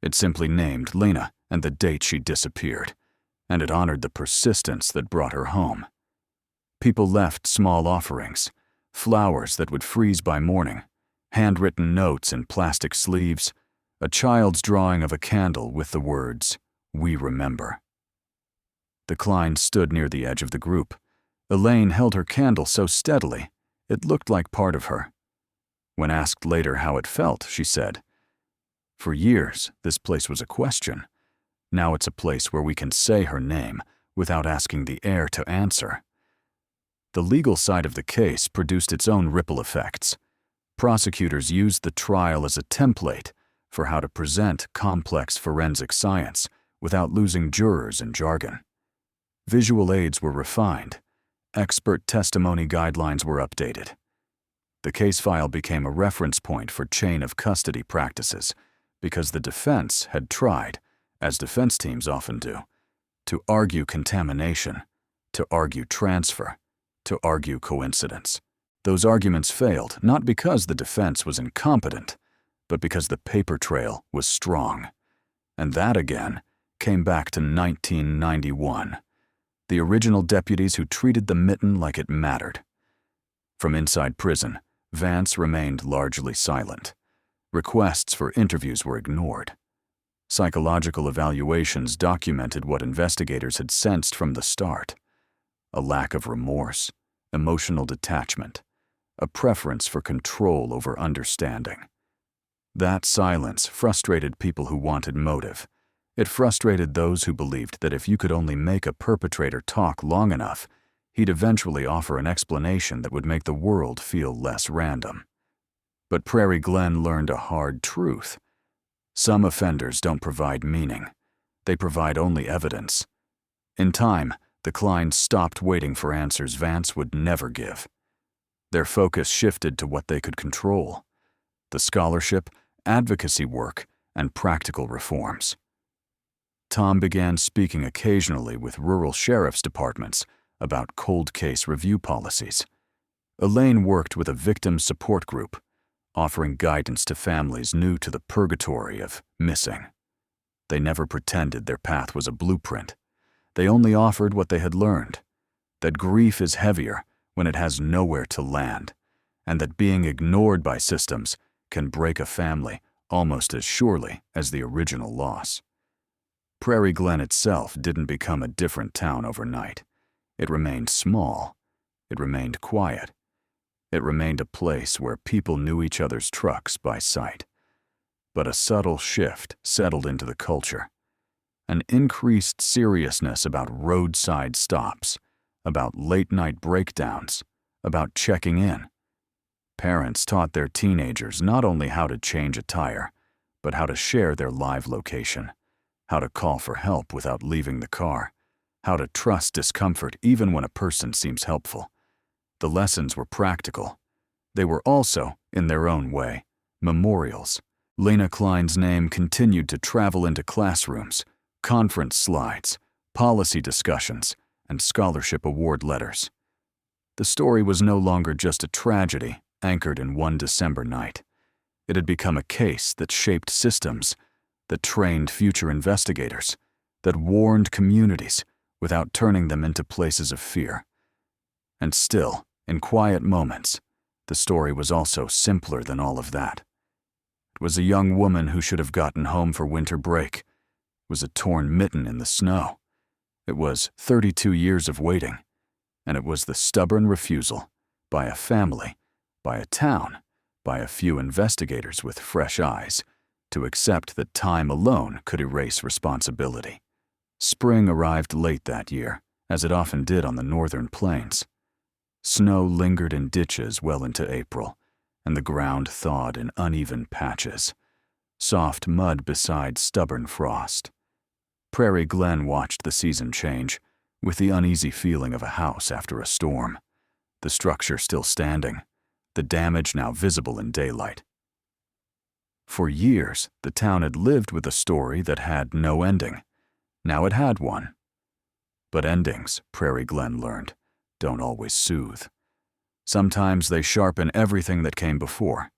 It simply named Lena and the date she disappeared, and it honored the persistence that brought her home. People left small offerings, flowers that would freeze by morning, handwritten notes in plastic sleeves, a child's drawing of a candle with the words, "We remember." The Kleins stood near the edge of the group. Elaine held her candle so steadily, it looked like part of her. When asked later how it felt, she said, "For years, this place was a question. Now it's a place where we can say her name without asking the heir to answer." The legal side of the case produced its own ripple effects. Prosecutors used the trial as a template for how to present complex forensic science without losing jurors in jargon. Visual aids were refined. Expert testimony guidelines were updated. The case file became a reference point for chain of custody practices because the defense had tried, as defense teams often do, to argue contamination, to argue transfer, to argue coincidence. Those arguments failed not because the defense was incompetent, but because the paper trail was strong. And that, again, came back to 1991. The original deputies who treated the mitten like it mattered. From inside prison, Vance remained largely silent. Requests for interviews were ignored. Psychological evaluations documented what investigators had sensed from the start: a lack of remorse, emotional detachment, a preference for control over understanding. That silence frustrated people who wanted motive. It frustrated those who believed that if you could only make a perpetrator talk long enough, he'd eventually offer an explanation that would make the world feel less random. But Prairie Glen learned a hard truth. Some offenders don't provide meaning. They provide only evidence. In time, the Kleins stopped waiting for answers Vance would never give. Their focus shifted to what they could control: the scholarship, advocacy work, and practical reforms. Tom began speaking occasionally with rural sheriff's departments about cold case review policies. Elaine worked with a victim support group, offering guidance to families new to the purgatory of missing. They never pretended their path was a blueprint. They only offered what they had learned: that grief is heavier when it has nowhere to land, and that being ignored by systems can break a family almost as surely as the original loss. Prairie Glen itself didn't become a different town overnight. It remained small. It remained quiet. It remained a place where people knew each other's trucks by sight. But a subtle shift settled into the culture. An increased seriousness about roadside stops, about late-night breakdowns, about checking in. Parents taught their teenagers not only how to change a tire, but how to share their live location, how to call for help without leaving the car, how to trust discomfort even when a person seems helpful. The lessons were practical. They were also, in their own way, memorials. Lena Kline's name continued to travel into classrooms, conference slides, policy discussions, and scholarship award letters. The story was no longer just a tragedy anchored in one December night. It had become a case that shaped systems, that trained future investigators, that warned communities without turning them into places of fear. And still, in quiet moments, the story was also simpler than all of that. It was a young woman who should have gotten home for winter break. It was a torn mitten in the snow. It was 32 years of waiting, and it was the stubborn refusal by a family, by a town, by a few investigators with fresh eyes, to accept that time alone could erase responsibility. Spring arrived late that year, as it often did on the northern plains. Snow lingered in ditches well into April, and the ground thawed in uneven patches, soft mud beside stubborn frost. Prairie Glen watched the season change, with the uneasy feeling of a house after a storm, the structure still standing, the damage now visible in daylight. For years, the town had lived with a story that had no ending. Now it had one. But endings, Prairie Glen learned, don't always soothe. Sometimes they sharpen everything that came before.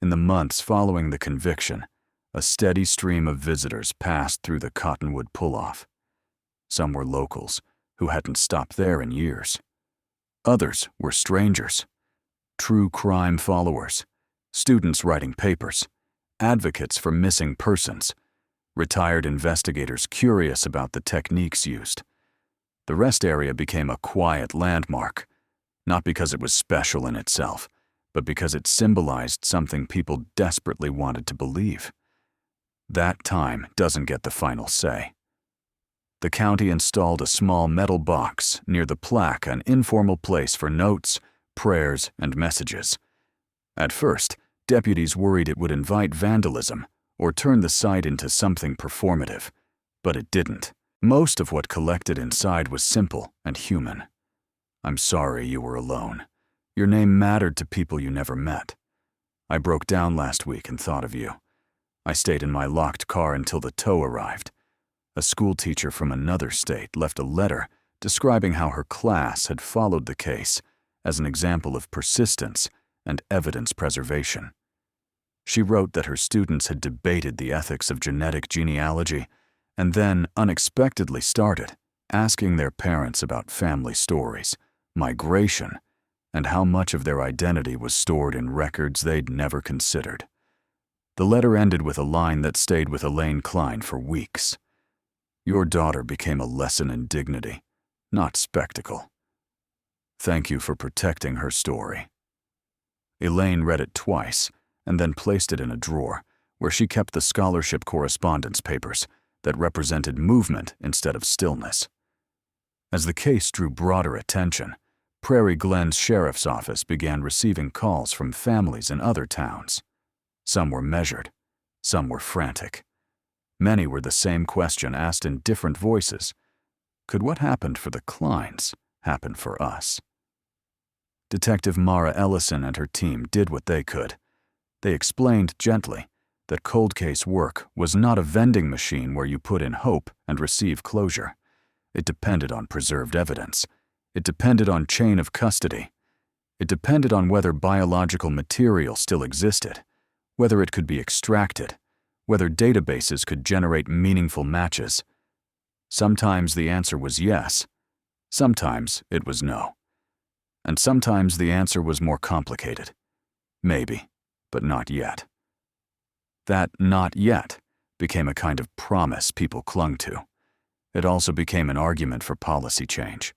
In the months following the conviction, A steady stream of visitors passed through the Cottonwood Pull-Off. Some were locals who hadn't stopped there in years. Others were strangers, true crime followers, students writing papers, advocates for missing persons, retired investigators curious about the techniques used. The rest area became a quiet landmark, not because it was special in itself, but because it symbolized something people desperately wanted to believe. That time doesn't get the final say. The county installed a small metal box near the plaque, an informal place for notes, prayers, and messages. At first, deputies worried it would invite vandalism or turn the site into something performative, but it didn't. Most of what collected inside was simple and human. I'm sorry you were alone. Your name mattered to people you never met. I broke down last week and thought of you. I stayed in my locked car until the tow arrived. A school teacher from another state left a letter describing how her class had followed the case as an example of persistence and evidence preservation. She wrote that her students had debated the ethics of genetic genealogy and then unexpectedly started asking their parents about family stories, migration, and how much of their identity was stored in records they'd never considered. The letter ended with a line that stayed with Lena Kline for weeks. Your daughter became a lesson in dignity, not spectacle. Thank you for protecting her story. Elaine read it twice and then placed it in a drawer where she kept the scholarship correspondence papers that represented movement instead of stillness. As the case drew broader attention, Prairie Glen's sheriff's office began receiving calls from families in other towns. Some were measured, some were frantic. Many were the same question asked in different voices. Could what happened for the Klines happen for us? Detective Mara Ellison and her team did what they could. They explained gently that cold case work was not a vending machine where you put in hope and receive closure. It depended on preserved evidence. It depended on chain of custody. It depended on whether biological material still existed, whether it could be extracted, whether databases could generate meaningful matches. Sometimes the answer was yes, sometimes it was no. And sometimes the answer was more complicated. Maybe, but not yet. That not yet became a kind of promise people clung to. It also became an argument for policy change.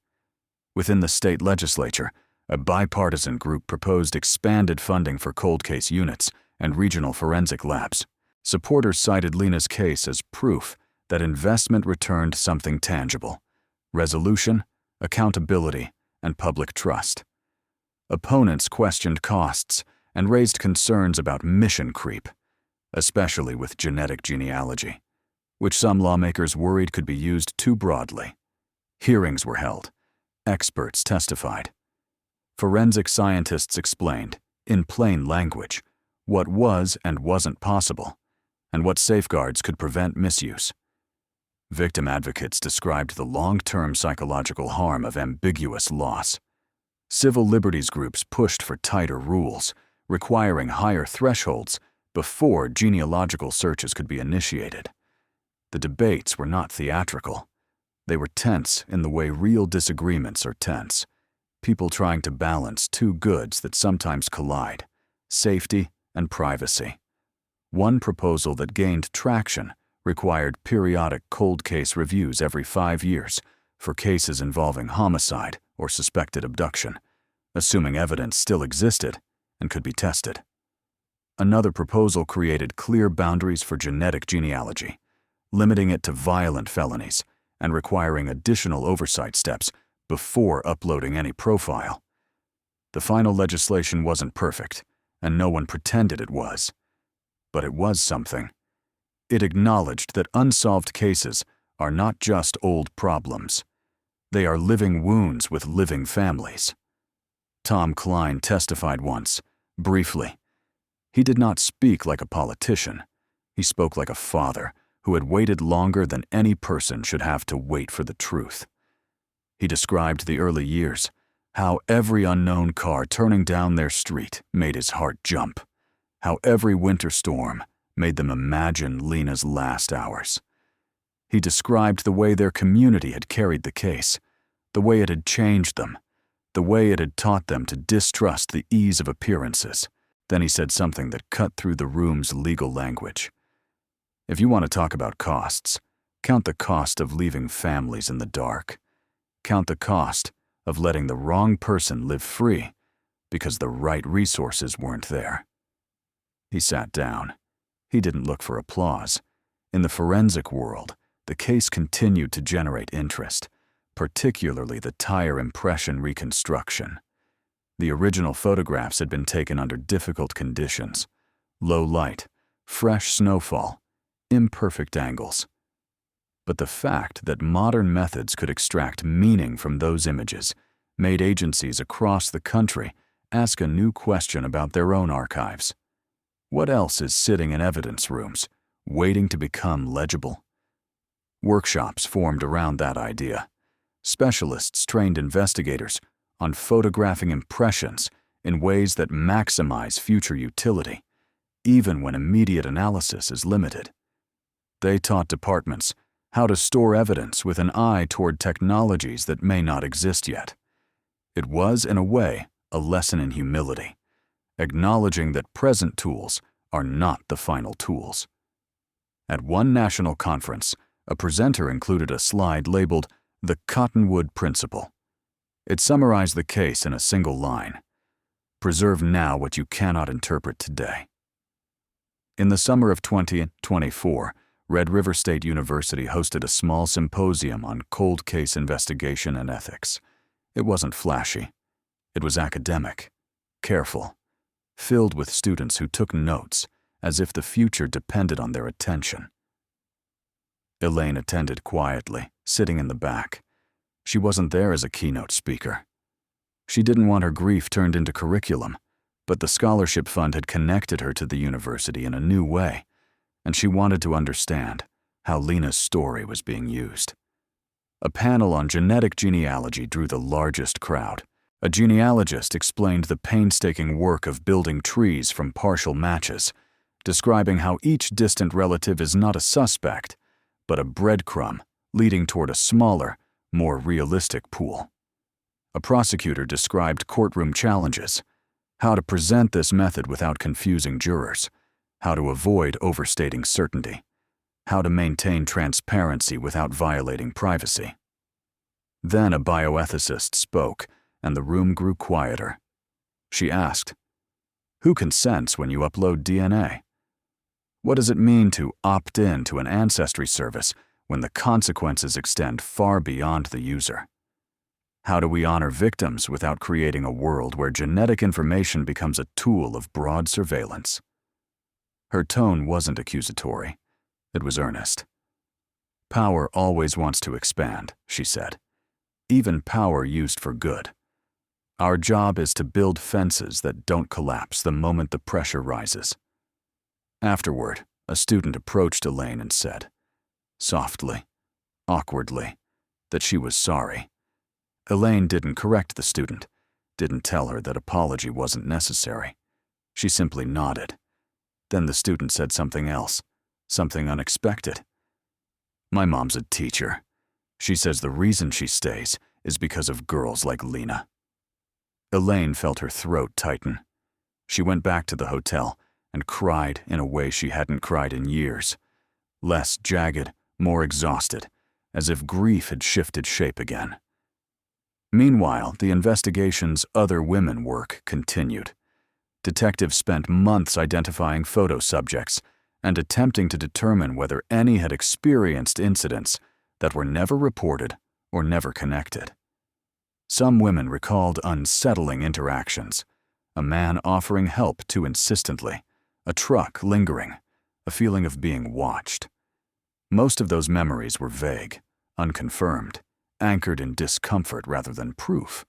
Within the state legislature, a bipartisan group proposed expanded funding for cold case units and regional forensic labs. Supporters cited Lena's case as proof that investment returned something tangible: resolution, accountability, and public trust. Opponents questioned costs and raised concerns about mission creep, especially with genetic genealogy, which some lawmakers worried could be used too broadly. Hearings were held. Experts testified. Forensic scientists explained, in plain language, what was and wasn't possible, and what safeguards could prevent misuse. Victim advocates described the long-term psychological harm of ambiguous loss. Civil liberties groups pushed for tighter rules, requiring higher thresholds before genealogical searches could be initiated. The debates were not theatrical. They were tense in the way real disagreements are tense, people trying to balance two goods that sometimes collide: safety and privacy. One proposal that gained traction required periodic cold case reviews every 5 years for cases involving homicide or suspected abduction, assuming evidence still existed and could be tested. Another proposal created clear boundaries for genetic genealogy, limiting it to violent felonies and requiring additional oversight steps before uploading any profile. The final legislation wasn't perfect, and no one pretended it was. But it was something. It acknowledged that unsolved cases are not just old problems. They are living wounds with living families. Tom Kline testified once, briefly. He did not speak like a politician. He spoke like a father who had waited longer than any person should have to wait for the truth. He described the early years, how every unknown car turning down their street made his heart jump, how every winter storm made them imagine Lena's last hours. He described the way their community had carried the case, the way it had changed them, the way it had taught them to distrust the ease of appearances. Then he said something that cut through the room's legal language. If you want to talk about costs, count the cost of leaving families in the dark. Count the cost of letting the wrong person live free because the right resources weren't there. He sat down. He didn't look for applause. In the forensic world, the case continued to generate interest, particularly the tire impression reconstruction. The original photographs had been taken under difficult conditions: low light, fresh snowfall, imperfect angles. But the fact that modern methods could extract meaning from those images made agencies across the country ask a new question about their own archives. What else is sitting in evidence rooms, waiting to become legible? Workshops formed around that idea. Specialists trained investigators on photographing impressions in ways that maximize future utility, even when immediate analysis is limited. They taught departments how to store evidence with an eye toward technologies that may not exist yet. It was, in a way, a lesson in humility, acknowledging that present tools are not the final tools. At one national conference, a presenter included a slide labeled "The Cottonwood Principle." It summarized the case in a single line: preserve now what you cannot interpret today. In the summer of 2024, Red River State University hosted a small symposium on cold case investigation and ethics. It wasn't flashy. It was academic, careful, filled with students who took notes as if the future depended on their attention. Elaine attended quietly, sitting in the back. She wasn't there as a keynote speaker. She didn't want her grief turned into curriculum, but the scholarship fund had connected her to the university in a new way, and she wanted to understand how Lena's story was being used. A panel on genetic genealogy drew the largest crowd. A genealogist explained the painstaking work of building trees from partial matches, describing how each distant relative is not a suspect, but a breadcrumb leading toward a smaller, more realistic pool. A prosecutor described courtroom challenges: how to present this method without confusing jurors, how to avoid overstating certainty, how to maintain transparency without violating privacy. Then a bioethicist spoke, and the room grew quieter. She asked, "Who consents when you upload DNA? What does it mean to opt in to an ancestry service when the consequences extend far beyond the user? How do we honor victims without creating a world where genetic information becomes a tool of broad surveillance?" Her tone wasn't accusatory. It was earnest. "Power always wants to expand," she said. "Even power used for good. Our job is to build fences that don't collapse the moment the pressure rises." Afterward, a student approached Elaine and said, softly, awkwardly, that she was sorry. Elaine didn't correct the student, didn't tell her that apology wasn't necessary. She simply nodded. Then the student said something else, something unexpected. "My mom's a teacher. She says the reason she stays is because of girls like Lena." Elaine felt her throat tighten. She went back to the hotel and cried in a way she hadn't cried in years, less jagged, more exhausted, as if grief had shifted shape again. Meanwhile, the investigation's other women work continued. Detectives spent months identifying photo subjects and attempting to determine whether any had experienced incidents that were never reported or never connected. Some women recalled unsettling interactions: a man offering help too insistently, a truck lingering, a feeling of being watched. Most of those memories were vague, unconfirmed, anchored in discomfort rather than proof.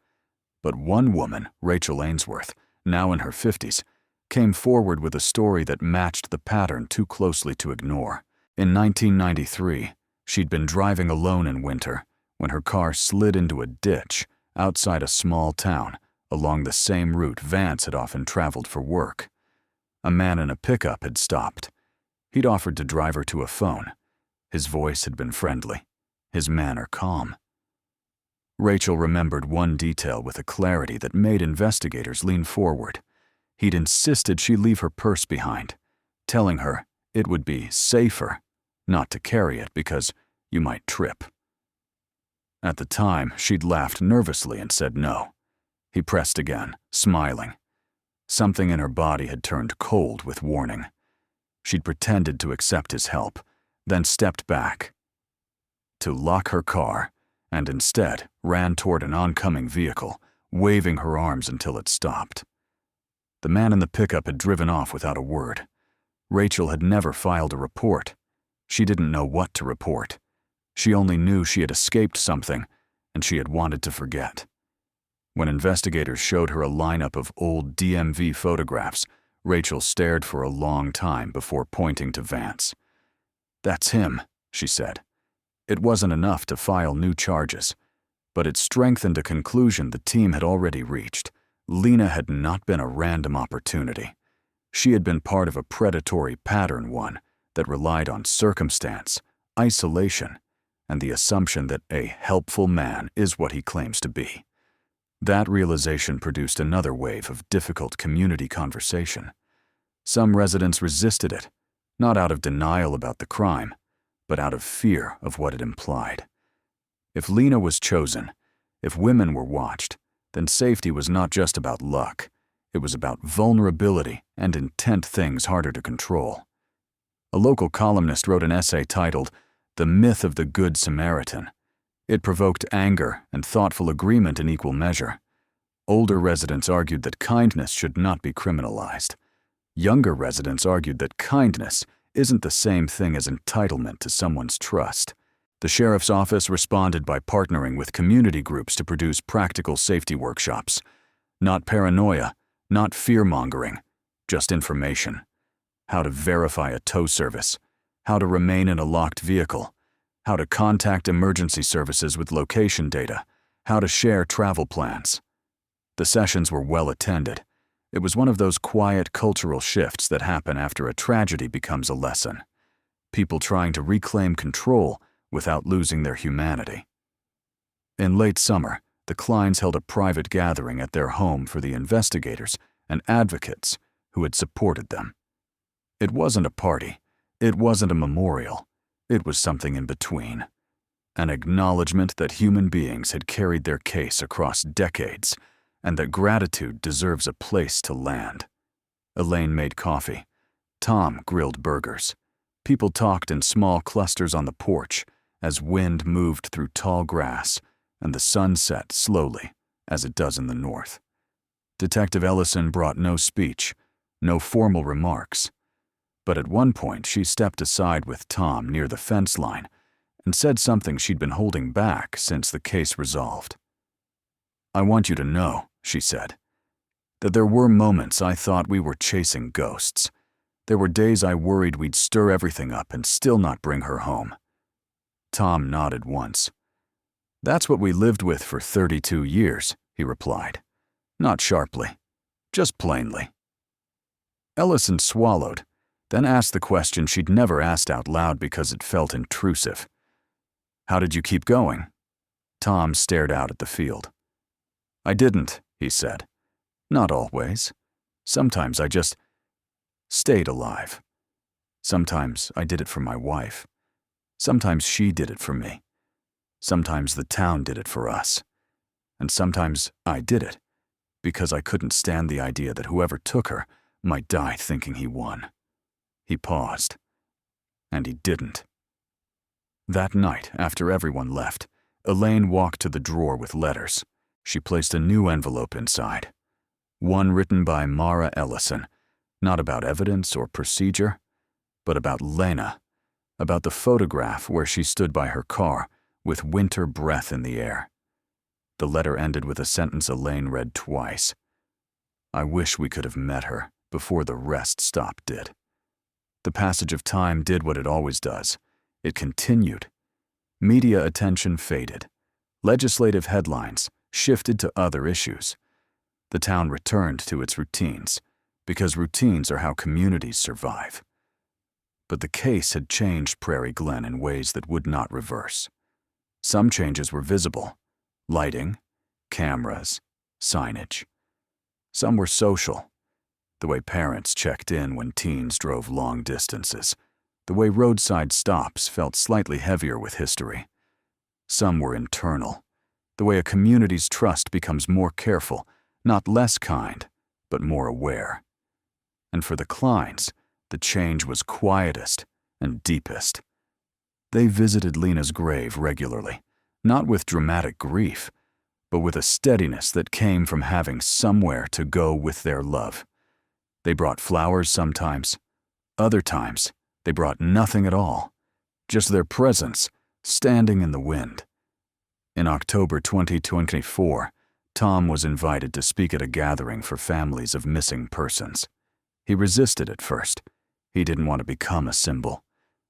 But one woman, Rachel Ainsworth, now in her 50s, came forward with a story that matched the pattern too closely to ignore. In 1993, she'd been driving alone in winter when her car slid into a ditch outside a small town along the same route Vance had often traveled for work. A man in a pickup had stopped. He'd offered to drive her to a phone. His voice had been friendly, his manner calm. Rachel remembered one detail with a clarity that made investigators lean forward. He'd insisted she leave her purse behind, telling her it would be safer not to carry it because you might trip. At the time, she'd laughed nervously and said no. He pressed again, smiling. Something in her body had turned cold with warning. She'd pretended to accept his help, then stepped back to lock her car, and instead ran toward an oncoming vehicle, waving her arms until it stopped. The man in the pickup had driven off without a word. Rachel had never filed a report. She didn't know what to report. She only knew she had escaped something, and she had wanted to forget. When investigators showed her a lineup of old DMV photographs, Rachel stared for a long time before pointing to Vance. "That's him," she said. It wasn't enough to file new charges, but it strengthened a conclusion the team had already reached. Lena had not been a random opportunity. She had been part of a predatory pattern, one that relied on circumstance, isolation, and the assumption that a helpful man is what he claims to be. That realization produced another wave of difficult community conversation. Some residents resisted it, not out of denial about the crime, but out of fear of what it implied. If Lena was chosen, if women were watched, then safety was not just about luck. It was about vulnerability and intent, things harder to control. A local columnist wrote an essay titled, "The Myth of the Good Samaritan." It provoked anger and thoughtful agreement in equal measure. Older residents argued that kindness should not be criminalized. Younger residents argued that kindness isn't the same thing as entitlement to someone's trust. The sheriff's office responded by partnering with community groups to produce practical safety workshops. Not paranoia, not fear-mongering, just information. How to verify a tow service, how to remain in a locked vehicle, how to contact emergency services with location data, how to share travel plans. The sessions were well attended. It was one of those quiet cultural shifts that happen after a tragedy becomes a lesson. People trying to reclaim control without losing their humanity. In late summer, the Klines held a private gathering at their home for the investigators and advocates who had supported them. It wasn't a party. It wasn't a memorial. It was something in between. An acknowledgement that human beings had carried their case across decades, and that gratitude deserves a place to land. Elaine made coffee. Tom grilled burgers. People talked in small clusters on the porch as wind moved through tall grass and the sun set slowly, as it does in the north. Detective Ellison brought no speech, no formal remarks. But at one point, she stepped aside with Tom near the fence line and said something she'd been holding back since the case resolved. "I want you to know," she said, "that there were moments I thought we were chasing ghosts. There were days I worried we'd stir everything up and still not bring her home." Tom nodded once. "That's what we lived with for 32 years, he replied. Not sharply, just plainly. Ellison swallowed, then asked the question she'd never asked out loud because it felt intrusive. "How did you keep going?" Tom stared out at the field. "I didn't," he said. "Not always. Sometimes I just stayed alive. Sometimes I did it for my wife. Sometimes she did it for me. Sometimes the town did it for us. And sometimes I did it because I couldn't stand the idea that whoever took her might die thinking he won." He paused. And he didn't. That night, after everyone left, Elaine walked to the drawer with letters. She placed a new envelope inside. One written by Mara Ellison, not about evidence or procedure, but about Lena, about the photograph where she stood by her car with winter breath in the air. The letter ended with a sentence Elaine read twice. "I wish we could have met her before the rest stop did." The passage of time did what it always does. It continued. Media attention faded. Legislative headlines shifted to other issues. The town returned to its routines, because routines are how communities survive. But the case had changed Prairie Glen in ways that would not reverse. Some changes were visible: lighting, cameras, signage. Some were social: the way parents checked in when teens drove long distances, the way roadside stops felt slightly heavier with history. Some were internal: the way a community's trust becomes more careful, not less kind, but more aware. And for the Klines, the change was quietest and deepest. They visited Lena's grave regularly, not with dramatic grief, but with a steadiness that came from having somewhere to go with their love. They brought flowers sometimes. Other times, they brought nothing at all, just their presence, standing in the wind. In October 2024, Tom was invited to speak at a gathering for families of missing persons. He resisted at first. He didn't want to become a symbol.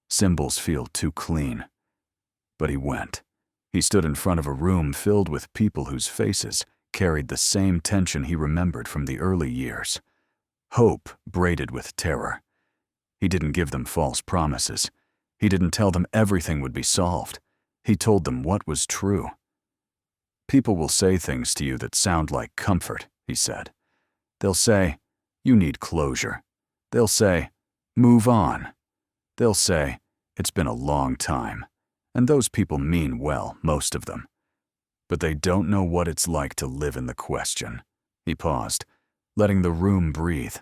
Symbols feel too clean. But he went. He stood in front of a room filled with people whose faces carried the same tension he remembered from the early years. Hope braided with terror. He didn't give them false promises. He didn't tell them everything would be solved. He told them what was true. People will say things to you that sound like comfort, he said. They'll say, you need closure. They'll say, move on. They'll say, it's been a long time. And those people mean well, most of them. But they don't know what it's like to live in the question. He paused, letting the room breathe.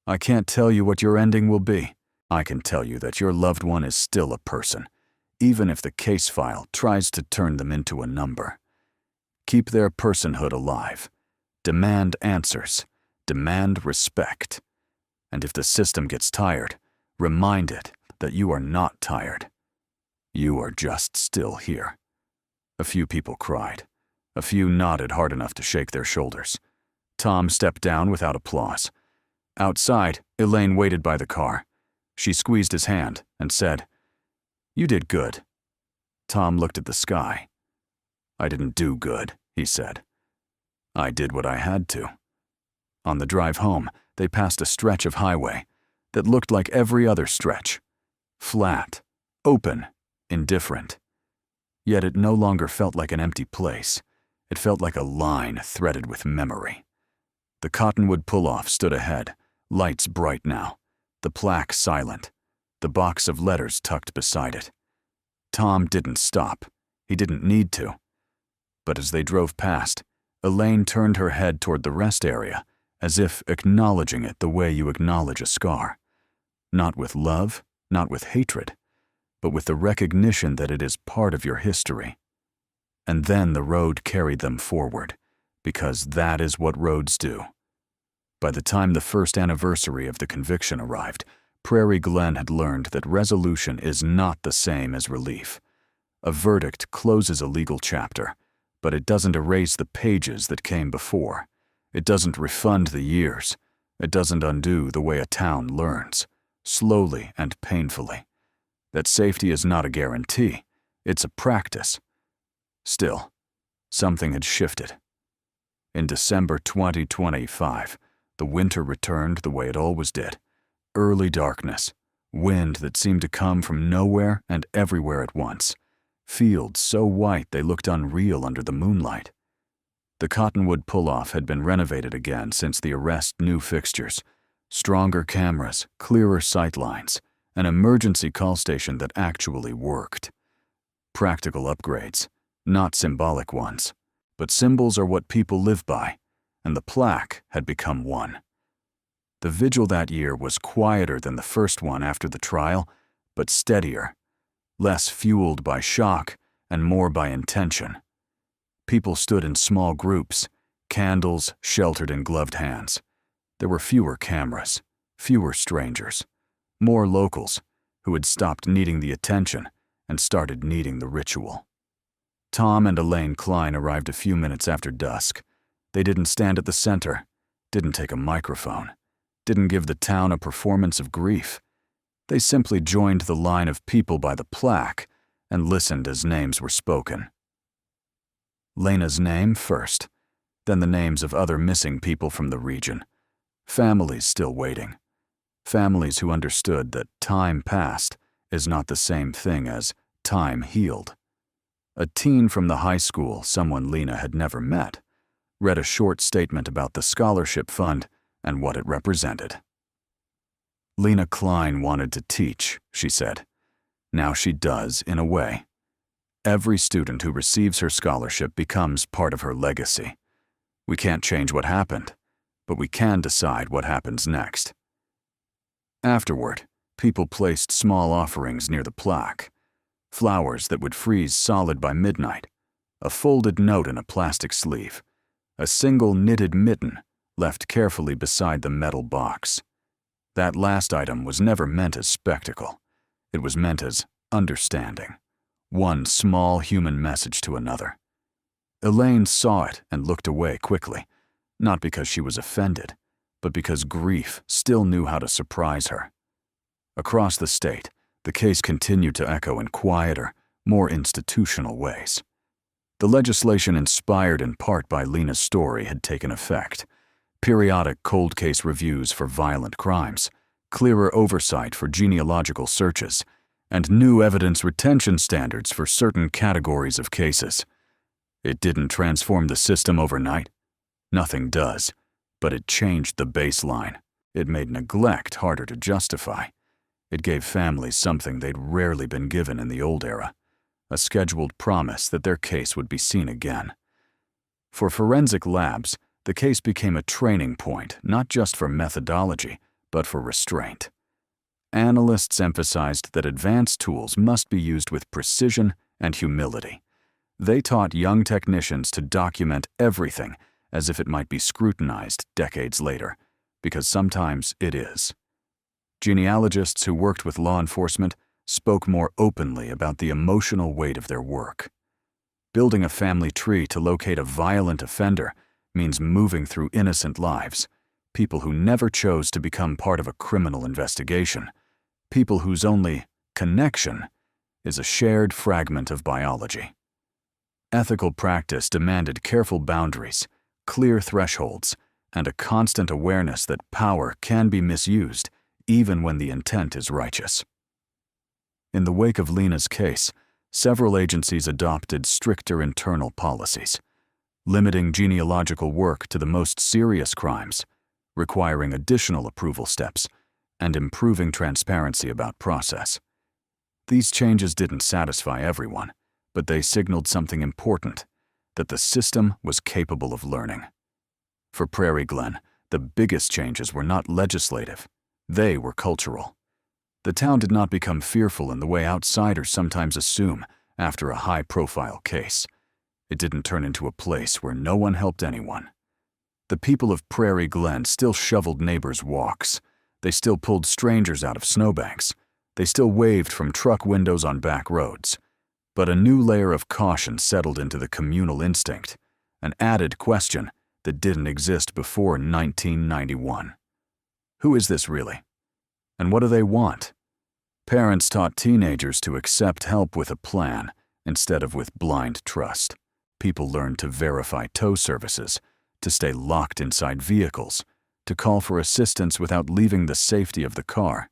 I can't tell you what your ending will be. I can tell you that your loved one is still a person, even if the case file tries to turn them into a number. Keep their personhood alive. Demand answers. Demand respect. And if the system gets tired, remind it that you are not tired. You are just still here. A few people cried. A few nodded hard enough to shake their shoulders. Tom stepped down without applause. Outside, Elaine waited by the car. She squeezed his hand and said, "You did good." Tom looked at the sky. "I didn't do good," he said. "I did what I had to." On the drive home, they passed a stretch of highway that looked like every other stretch. Flat, open, indifferent. Yet it no longer felt like an empty place. It felt like a line threaded with memory. The Cottonwood Pull-Off stood ahead, lights bright now, the plaque silent, the box of letters tucked beside it. Tom didn't stop. He didn't need to. But as they drove past, Elaine turned her head toward the rest area, as if acknowledging it the way you acknowledge a scar. Not with love, not with hatred, but with the recognition that it is part of your history. And then the road carried them forward, because that is what roads do. By the time the first anniversary of the conviction arrived, Prairie Glen had learned that resolution is not the same as relief. A verdict closes a legal chapter, but it doesn't erase the pages that came before. It doesn't refund the years. It doesn't undo the way a town learns, slowly and painfully. That safety is not a guarantee. It's a practice. Still, something had shifted. In December 2025, the winter returned the way it always did. Early darkness, wind that seemed to come from nowhere and everywhere at once, fields so white they looked unreal under the moonlight. The Cottonwood Pull-Off had been renovated again since the arrest. New fixtures, stronger cameras, clearer sightlines, an emergency call station that actually worked. Practical upgrades, not symbolic ones. But symbols are what people live by, and the plaque had become one. The vigil that year was quieter than the first one after the trial, but steadier, less fueled by shock and more by intention. People stood in small groups, candles sheltered in gloved hands. There were fewer cameras, fewer strangers, more locals who had stopped needing the attention and started needing the ritual. Tom and Lena Kline arrived a few minutes after dusk. They didn't stand at the center, didn't take a microphone, didn't give the town a performance of grief. They simply joined the line of people by the plaque and listened as names were spoken. Lena's name first, then the names of other missing people from the region, families still waiting. Families who understood that time passed is not the same thing as time healed. A teen from the high school, someone Lena had never met, read a short statement about the scholarship fund and what it represented. Lena Kline wanted to teach, she said. Now she does, in a way. Every student who receives her scholarship becomes part of her legacy. We can't change what happened, but we can decide what happens next. Afterward, people placed small offerings near the plaque. Flowers that would freeze solid by midnight, a folded note in a plastic sleeve, a single knitted mitten left carefully beside the metal box. That last item was never meant as spectacle. It was meant as understanding. One small human message to another. Elaine saw it and looked away quickly, not because she was offended, but because grief still knew how to surprise her. Across the state, the case continued to echo in quieter, more institutional ways. The legislation inspired in part by Lena's story had taken effect. Periodic cold case reviews for violent crimes, clearer oversight for genealogical searches, and new evidence retention standards for certain categories of cases. It didn't transform the system overnight. Nothing does, but it changed the baseline. It made neglect harder to justify. It gave families something they'd rarely been given in the old era, a scheduled promise that their case would be seen again. For forensic labs, the case became a training point, not just for methodology, but for restraint. Analysts emphasized that advanced tools must be used with precision and humility. They taught young technicians to document everything as if it might be scrutinized decades later, because sometimes it is. Genealogists who worked with law enforcement spoke more openly about the emotional weight of their work. Building a family tree to locate a violent offender means moving through innocent lives, people who never chose to become part of a criminal investigation, people whose only connection is a shared fragment of biology. Ethical practice demanded careful boundaries, clear thresholds, and a constant awareness that power can be misused even when the intent is righteous. In the wake of Lena's case, several agencies adopted stricter internal policies, limiting genealogical work to the most serious crimes, requiring additional approval steps, and improving transparency about process. These changes didn't satisfy everyone, but they signaled something important, that the system was capable of learning. For Prairie Glen, the biggest changes were not legislative. They were cultural. The town did not become fearful in the way outsiders sometimes assume after a high-profile case. It didn't turn into a place where no one helped anyone. The people of Prairie Glen still shoveled neighbors' walks. They still pulled strangers out of snowbanks. They still waved from truck windows on back roads. But a new layer of caution settled into the communal instinct, an added question that didn't exist before 1991. Who is this really? And what do they want? Parents taught teenagers to accept help with a plan instead of with blind trust. People learned to verify tow services, to stay locked inside vehicles, to call for assistance without leaving the safety of the car.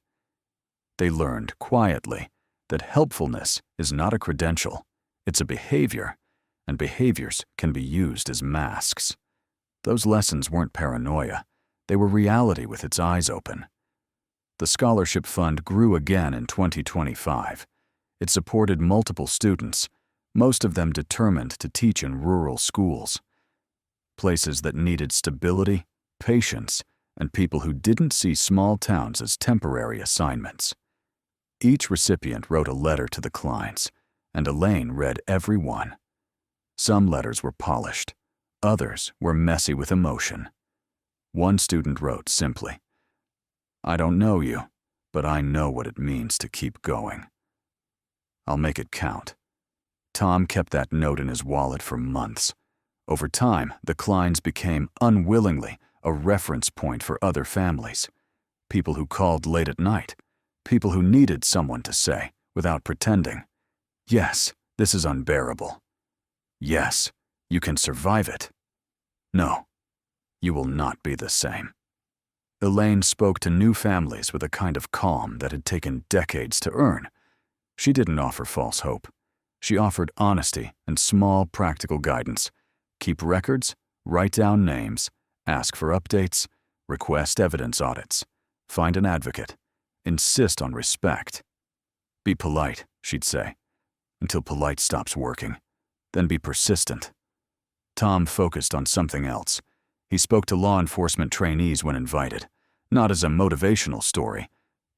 They learned quietly that helpfulness is not a credential, it's a behavior, and behaviors can be used as masks. Those lessons weren't paranoia, they were reality with its eyes open. The scholarship fund grew again in 2025. It supported multiple students, most of them determined to teach in rural schools, places that needed stability, patience, and people who didn't see small towns as temporary assignments. Each recipient wrote a letter to the Klines, and Elaine read every one. Some letters were polished, others were messy with emotion. One student wrote simply, "I don't know you, but I know what it means to keep going. I'll make it count." Tom kept that note in his wallet for months. Over time, the Klines became, unwillingly, a reference point for other families. People who called late at night. People who needed someone to say, without pretending, "Yes, this is unbearable. Yes, you can survive it. No, you will not be the same." Elaine spoke to new families with a kind of calm that had taken decades to earn. She didn't offer false hope. She offered honesty and small, practical guidance. Keep records, write down names, ask for updates, request evidence audits, find an advocate, insist on respect. Be polite, she'd say, until polite stops working. Then be persistent. Tom focused on something else. He spoke to law enforcement trainees when invited, not as a motivational story,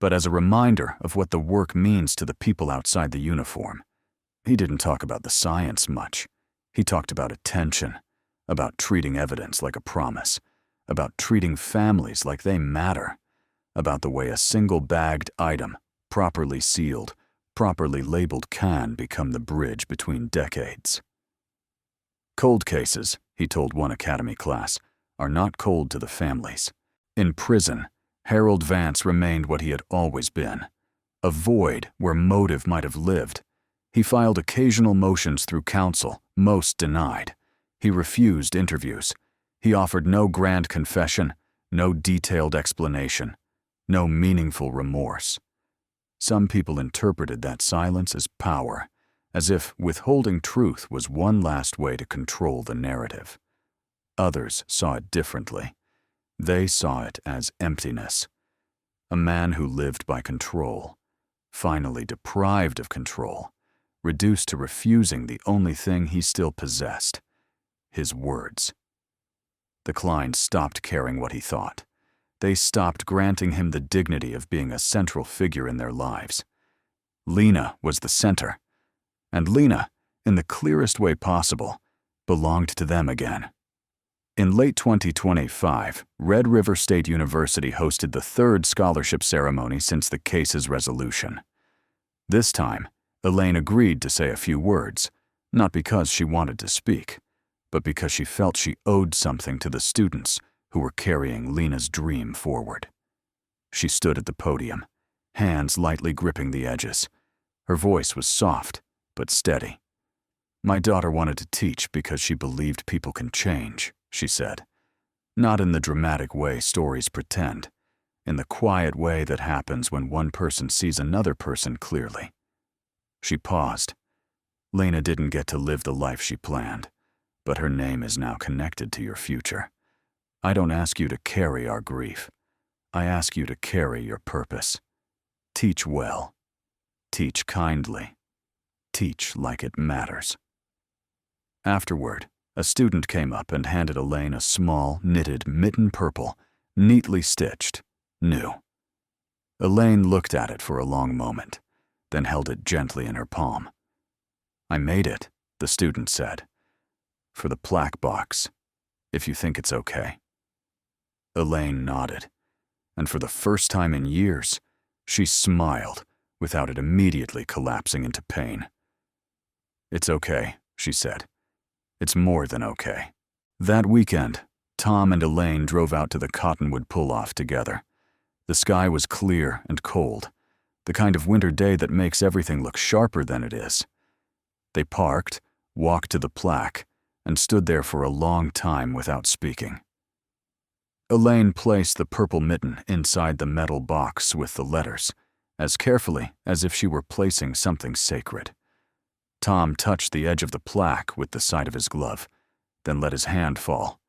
but as a reminder of what the work means to the people outside the uniform. He didn't talk about the science much. He talked about attention, about treating evidence like a promise, about treating families like they matter, about the way a single bagged item, properly sealed, properly labeled, can become the bridge between decades. Cold cases, he told one academy class, are not cold to the families. In prison, Harold Vance remained what he had always been, a void where motive might have lived. He filed occasional motions through counsel, most denied. He refused interviews. He offered no grand confession, no detailed explanation, no meaningful remorse. Some people interpreted that silence as power, as if withholding truth was one last way to control the narrative. Others saw it differently. They saw it as emptiness. A man who lived by control, finally deprived of control, reduced to refusing the only thing he still possessed, his words. The Klines stopped caring what he thought. They stopped granting him the dignity of being a central figure in their lives. Lena was the center, and Lena, in the clearest way possible, belonged to them again. In late 2025, Red River State University hosted the third scholarship ceremony since the case's resolution. This time, Elaine agreed to say a few words, not because she wanted to speak, but because she felt she owed something to the students who were carrying Lena's dream forward. She stood at the podium, hands lightly gripping the edges. Her voice was soft, but steady. "My daughter wanted to teach because she believed people can change," she said. "Not in the dramatic way stories pretend, in the quiet way that happens when one person sees another person clearly." She paused. "Lena didn't get to live the life she planned, but her name is now connected to your future. I don't ask you to carry our grief. I ask you to carry your purpose. Teach well. Teach kindly. Teach like it matters." Afterward, a student came up and handed Elaine a small, knitted mitten purple, neatly stitched, new. Elaine looked at it for a long moment, then held it gently in her palm. "I made it," the student said, "for the plaque box, if you think it's okay." Elaine nodded, and for the first time in years, she smiled without it immediately collapsing into pain. "It's okay," she said. "It's more than okay." That weekend, Tom and Elaine drove out to the Cottonwood Pull-Off together. The sky was clear and cold, the kind of winter day that makes everything look sharper than it is. They parked, walked to the plaque, and stood there for a long time without speaking. Elaine placed the purple mitten inside the metal box with the letters, as carefully as if she were placing something sacred. Tom touched the edge of the plaque with the side of his glove, then let his hand fall.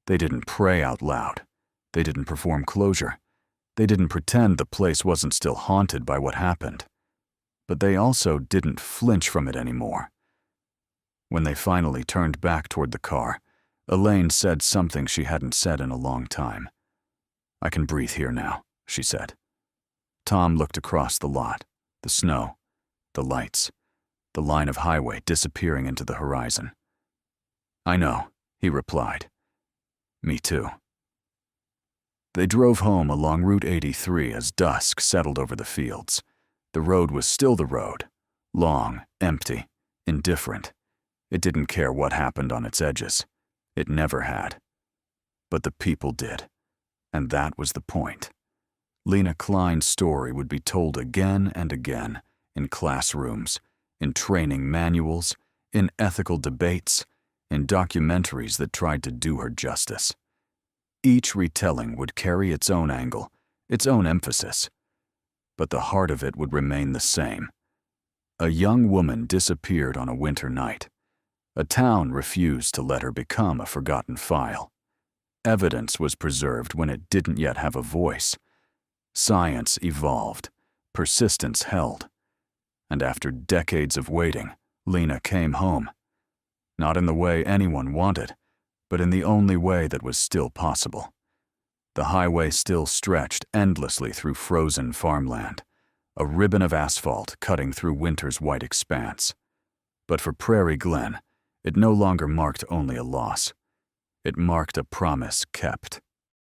They didn't pray out loud. They didn't perform closure. They didn't pretend the place wasn't still haunted by what happened. But they also didn't flinch from it anymore. When they finally turned back toward the car, Elaine said something she hadn't said in a long time. "I can breathe here now," she said. Tom looked across the lot, the snow, the lights, the line of highway disappearing into the horizon. "I know," he replied. "Me too." They drove home along Route 83 as dusk settled over the fields. The road was still the road, long, empty, indifferent. It didn't care what happened on its edges. It never had. But the people did, and that was the point. Lena Kline's story would be told again and again, in classrooms, in training manuals, in ethical debates, in documentaries that tried to do her justice. Each retelling would carry its own angle, its own emphasis. But the heart of it would remain the same. A young woman disappeared on a winter night. A town refused to let her become a forgotten file. Evidence was preserved when it didn't yet have a voice. Science evolved. Persistence held. And after decades of waiting, Lena came home. Not in the way anyone wanted, but in the only way that was still possible. The highway still stretched endlessly through frozen farmland, a ribbon of asphalt cutting through winter's white expanse. But for Prairie Glen, it no longer marked only a loss. It marked a promise kept.